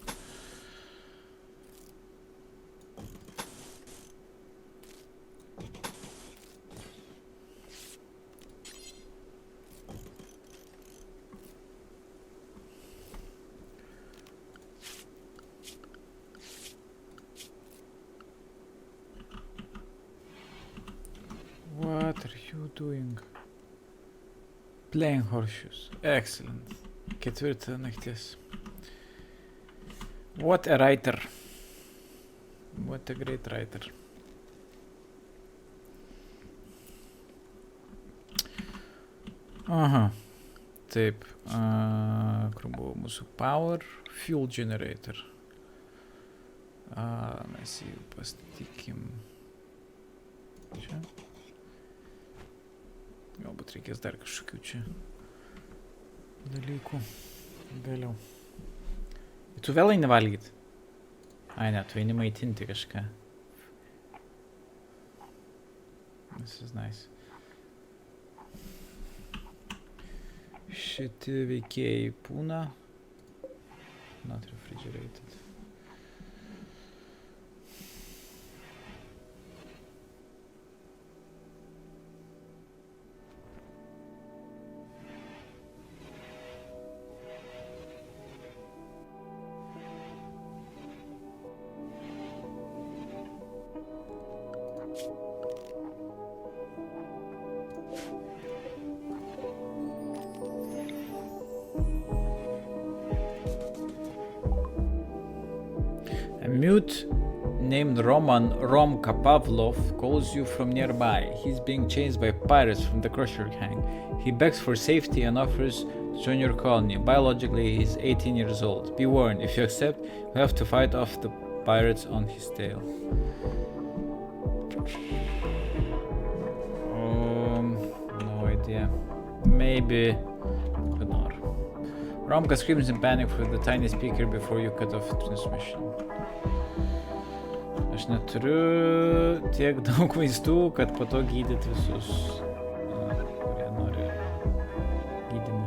What are you doing? Playing horseshoes. Excellent. Ketvirta naktis. What a writer. What a great writer. Aha. Taip. Kur buvo mūsų power? Fuel generator. Mes jį pastatykim. Čia. Galbūt reikės dar kažkokių čia dalykų vėliau. Tu vėl eini valgyt? Ai ne, tu eini maitinti kažką. This is nice. Šiti veikėjai pūna. Not refrigerated. A mute named Romka Pavlov calls you from nearby. He's being chased by pirates from the Crusher Gang. He begs for safety and offers to join your colony. Biologically, he's 18 years old. Be warned, if you accept, you have to fight off the pirates on his tail. No idea. Maybe ignore. Romka screams in panic for the tiny speaker before you cut off transmission. Aš neturiu tiek daug vaistų, kad po to gydyti visus, kurie nori gydymo.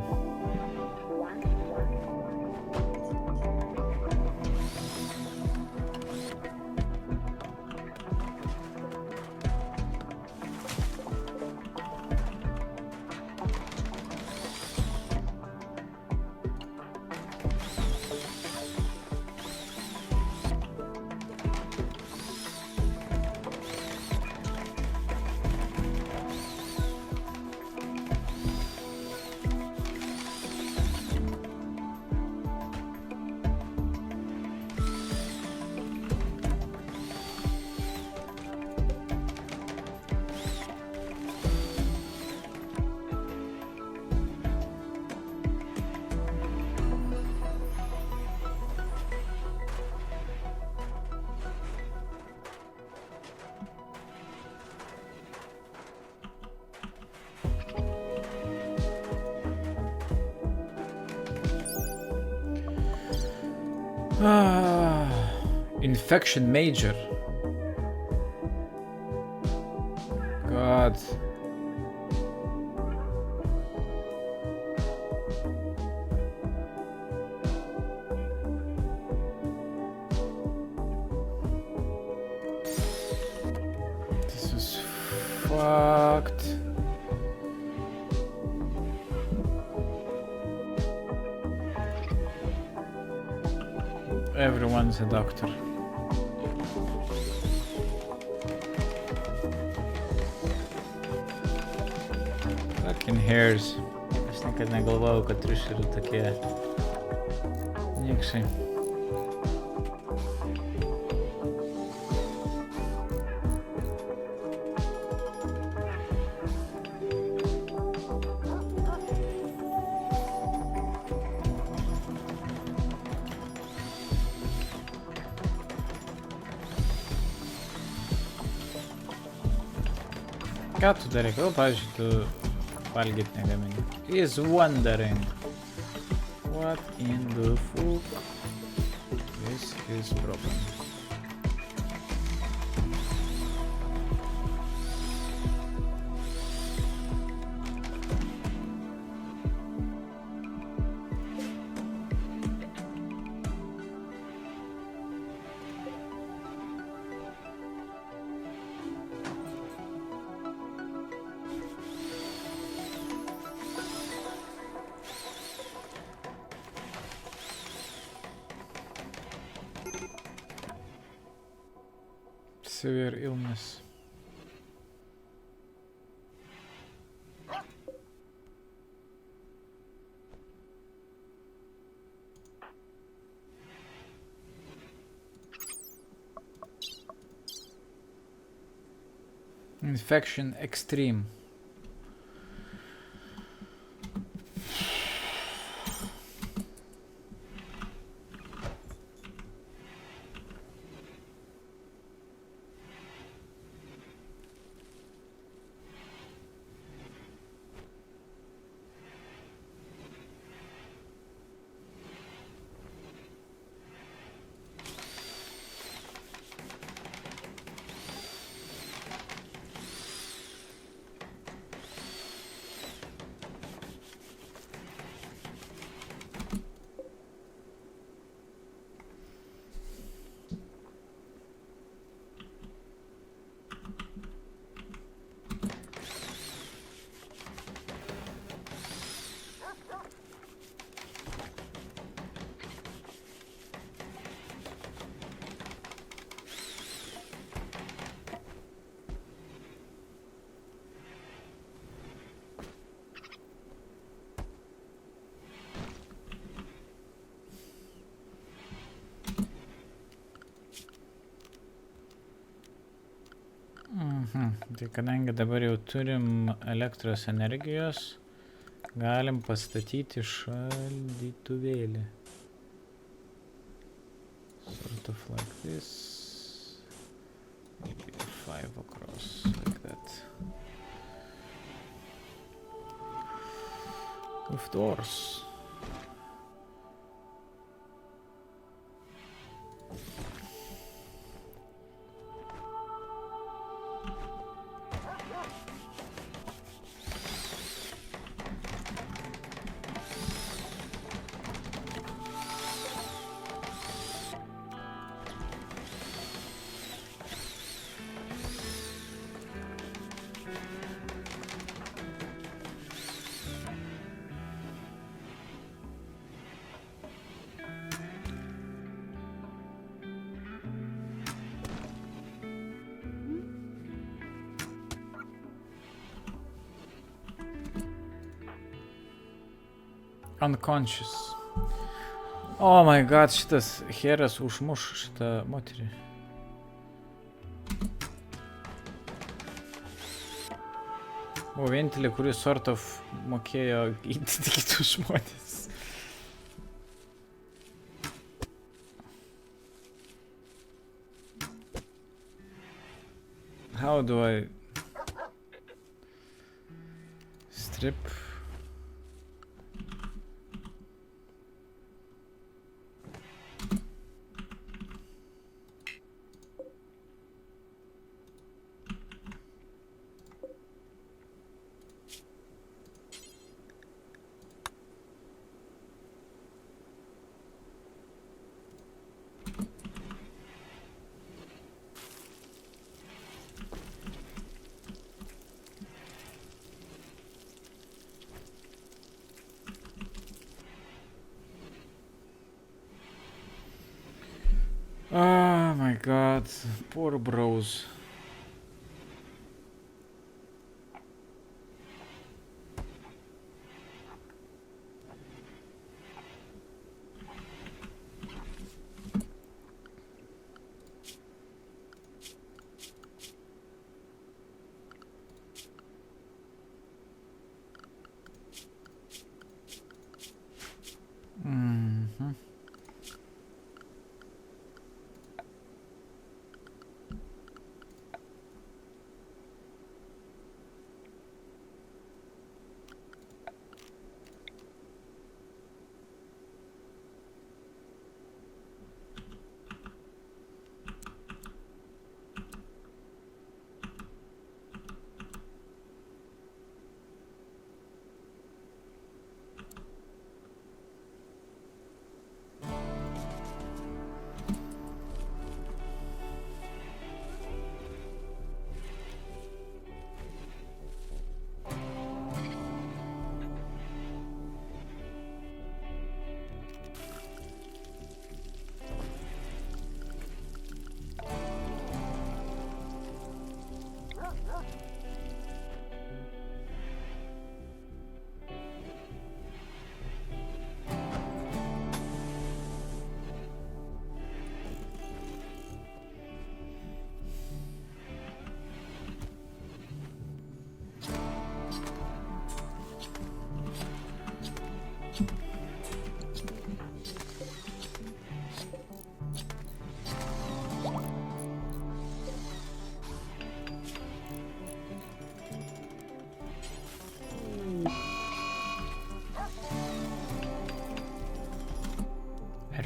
Infection major. God. This is fucked. Everyone's a doctor. Fucking hairs. Aš Niekad negalvojau, kad triušiai yra tokie niekšai. Ką tu darai? Gal, pavyzdžiui, tu valgyt negamini. He's wondering. What in the fuck is his problem? Severe illness. Infection extreme. Tai kadangi dabar jau turim elektros energijos, galim pastatyti šaldytuvėlį. Sort of like this. Maybe 5 across, like that. With doors. Unconscious. Oh my god, šitas heras užmuš šitą moterį. O vienintelė, kuris sort of mokėjo gydyti kitus žmonės. How do I strip? Oh my god, poor bros.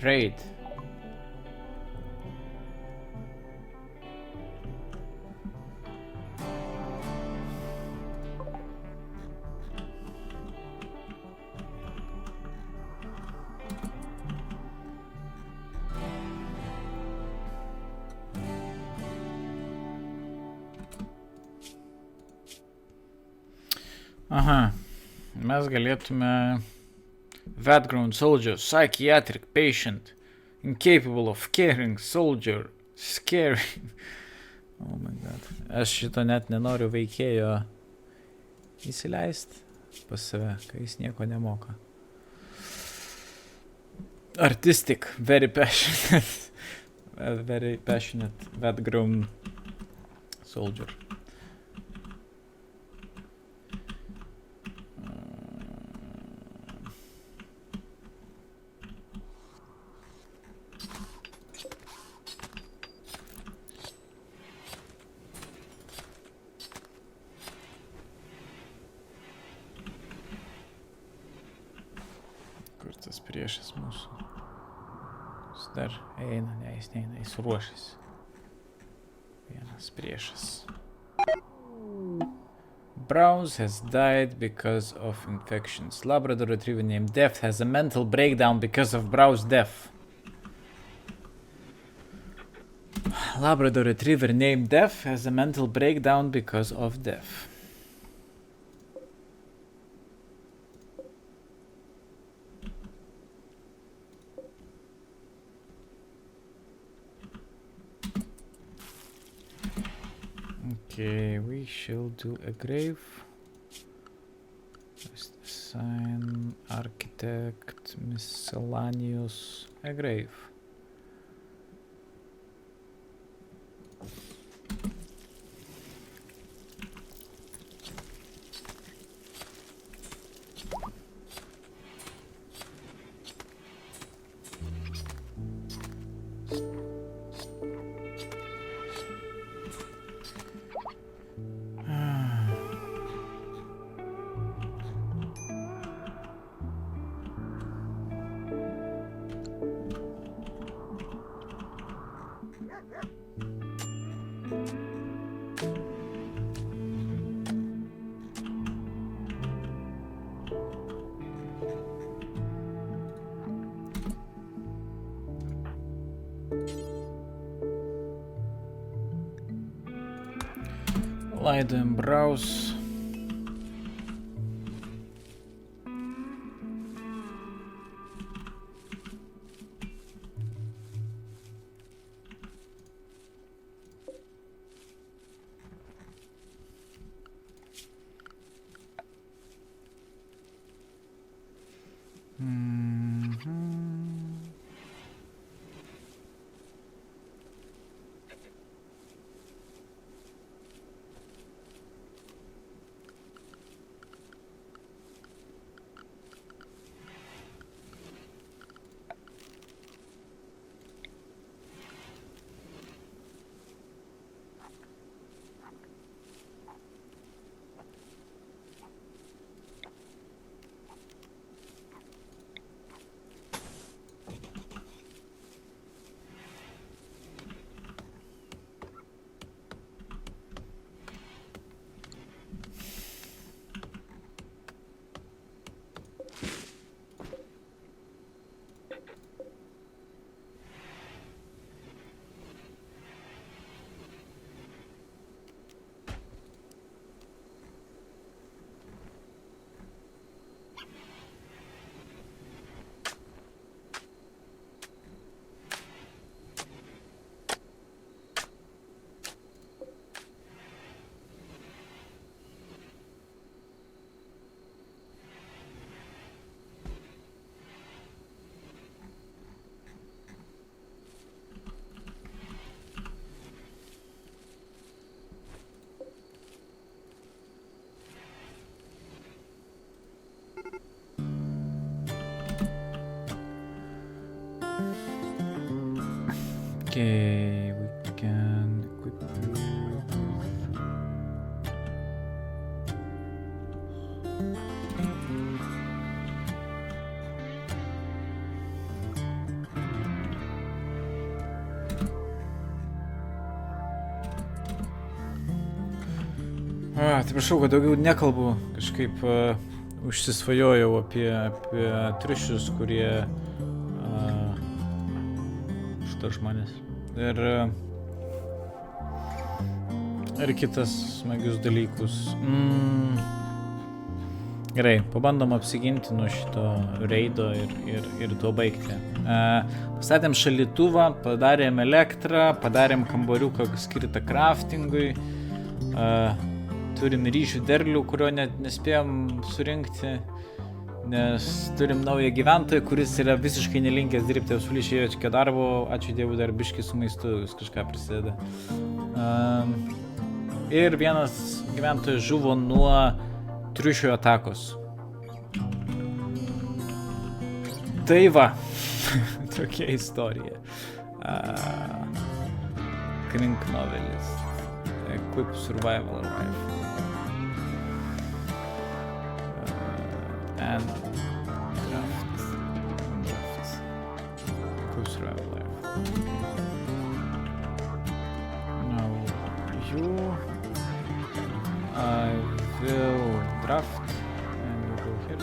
Raid. Aha, mes galėtume Vat-grown soldier, psychiatric patient, incapable of caring soldier, scary. Oh my god. Aš šito net nenoriu veikėjo įsileisti pas save, kai jis nieko nemoka. Artistic, very passionate. Very passionate Vat-grown soldier. Priešas mūsų. Jis dar eina, ne, jis neina, jis ruošiasi. Vienas priešas. Browns has died because of infections. Labrador retriever named Death has a mental breakdown because of Brow's death. Labrador retriever named Death has a mental breakdown because of death. Okay, we shall do a grave. Sign, architect, miscellaneous, a grave. Laidojam Braus. Okay, we can equip you. Atsiprašau, kad daugiau nekalbu, kažkaip užsisvajojau apie triušius, kurie šitą žmonės. Ir kitas smagius dalykus. Gerai, pabandom apsiginti nuo šito reido ir tuo baigti. Pastatėm šaldytuvą, padarėm elektrą, padarėm kambariuką skirtą craftingui. Turim ryžių derlių, kurio net nespėjom surinkti, nes turim naują gyventoją, kuris yra visiškai nelinkęs dirbti absoliučiai jokio darbo. Ačiū Dievui, dar biškį su maistu vis kažką prisideda. Ir vienas gyventojas žuvo nuo triušių atakos. Tai va, tokia istorija. Krink novelis. Equip survival rifle. And draft. Equip survival rifle. Now you. I will draft and you go here.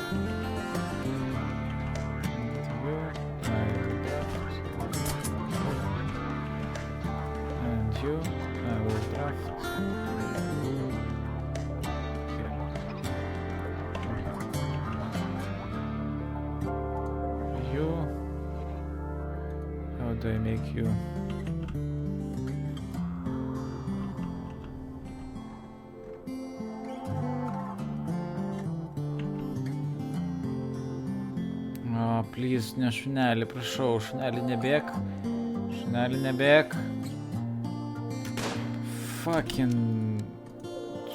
And you, I will draft. You, how do I make you? Please, ne šunelį, prašau, šunelį nebėk. Šunelį nebėk. Fucking...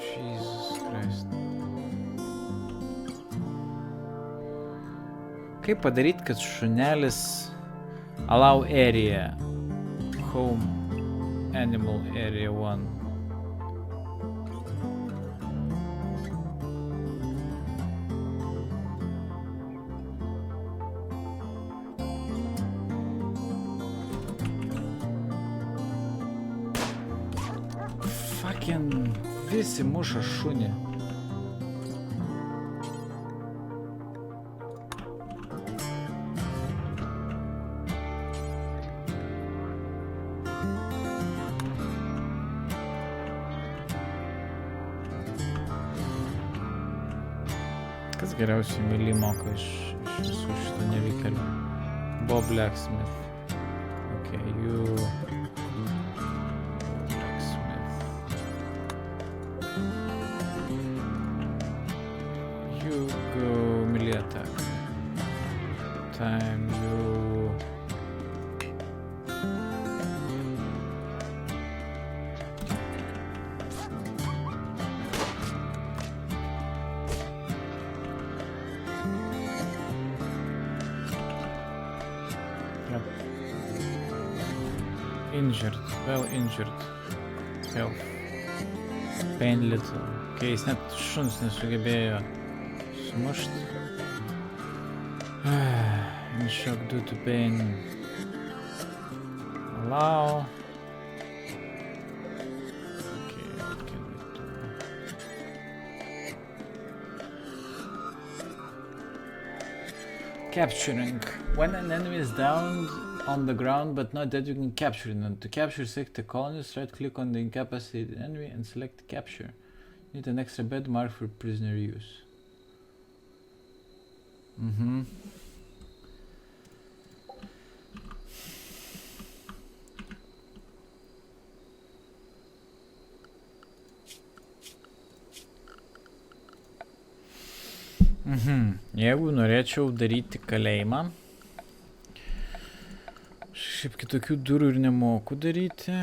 Jesus Christ. Kaip padaryt, kad šunelis... Allow area. Home. Animal area 1. Visi muša šunį. Kas geriausiai myli moka iš visų šitų nevykėlių? Bob Blacksmith. Okay, you... Time you injured, well injured, health, pain little. Okay, jis net šuns nesugebėjo sumušti. Shock due to pain. Allow. Okay, what can we do? Capturing. When an enemy is down on the ground but not dead, you can capture them. To capture, select the colonists, right click on the incapacitated enemy and select capture. Need an extra bed marked for prisoner use. Jeigu norėčiau daryti kalėjimą, šiaip kitokių durų ir nemoku daryti.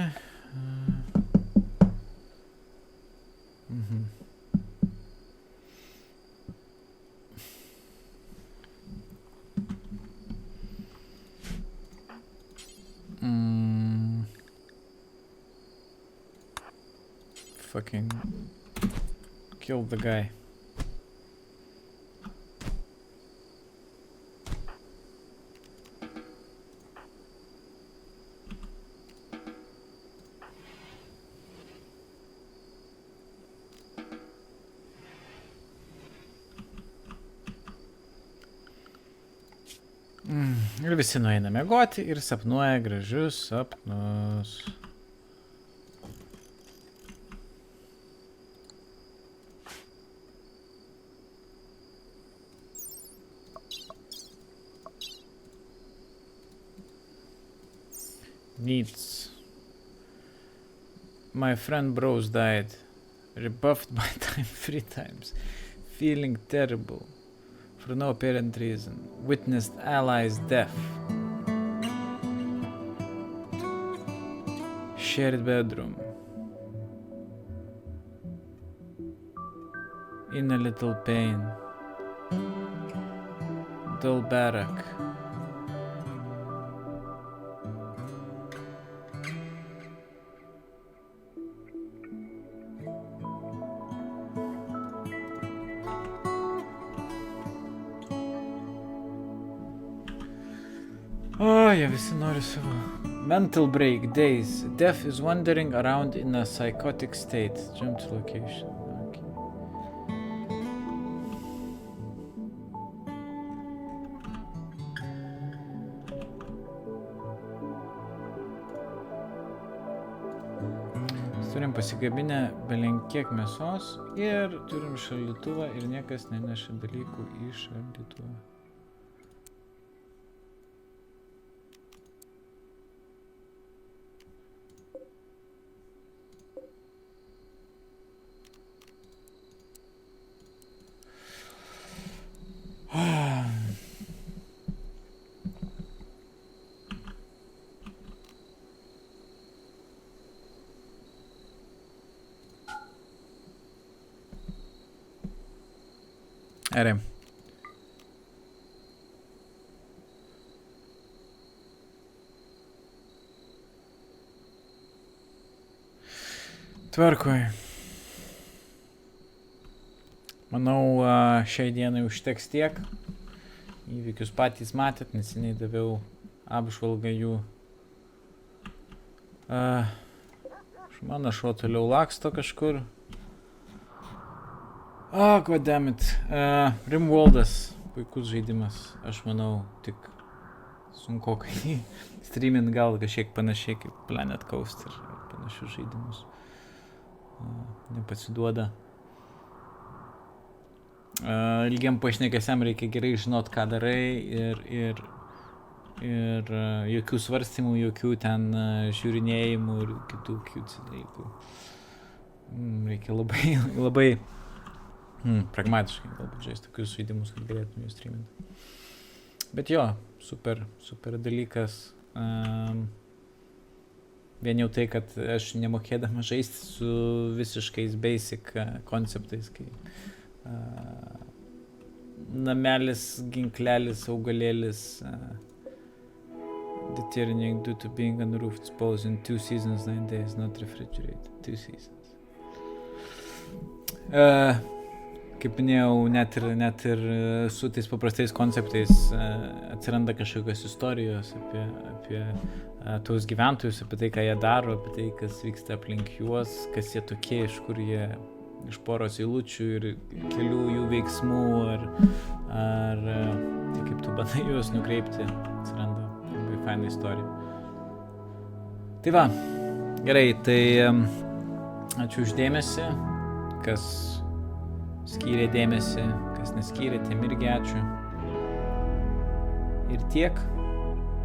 Fucking kill the guy. Ir visi nueina miegoti ir sapnuoja gražius sapnus. Needs. My friend Bros died. Rebuffed by time 3 times. Feeling terrible. For no apparent reason. Witnessed ally's death. Shared bedroom. In a little pain. Dull barrack. Jie visi nori savo. Mental break, days. Death is wandering around in a psychotic state. Jump to location. Okay. Turim pasigabinę belenkiek mėsos ir turim šaldytuvą ir niekas neneša dalykų į šaldytuvą. Gerai. Tvarkoj. Manau, šiai dienai užteks tiek. Įvykius patys matėt, neseniai daviau apžvalgą jų. Mano šuo toliau laksto kažkur. Goddammit. Rimworldas. Puikus žaidimas. Aš manau, tik sunkokai streamint gal kažkiek panašiai kaip Planet Coaster ar panašius žaidimus. Nepasiduoda. Ilgiam pašnekesiam reikia gerai žinot, ką darai ir jokių svarstymų, jokių ten žiūrinėjimų ir kitų cute dalykų. Reikia labai pragmatiškai galbūt žaisti tokius žaidimus, kad galėtum jų streaminti. Bet jo, super dalykas. Vien jau tai, kad aš nemokėdama žaisti su visiškais basic konceptais, kai namelis, ginklelis, augalėlis, deterring due to being on the roof exposed in 2 seasons, 9 days, not refrigerated. 2 seasons. Kaip minėjau, net ir su tais paprastais konceptais atsiranda kažkokios istorijos apie tuos gyventojus, apie tai, ką jie daro, apie tai, kas vyksta aplink juos, kas jie tokie, iš kur jie, iš poros eilučių ir kelių jų veiksmų, ar tai kaip tu bandai juos nukreipti, atsiranda labai faina istorija. Tai va, gerai, tai ačiū už dėmesį, kas skyrė dėmesį, kas neskyrė, tiem irgi ačiū. Ir tiek,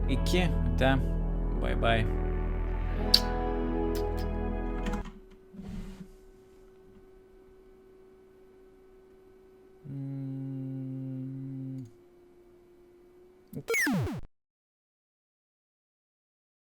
iki, bye bye.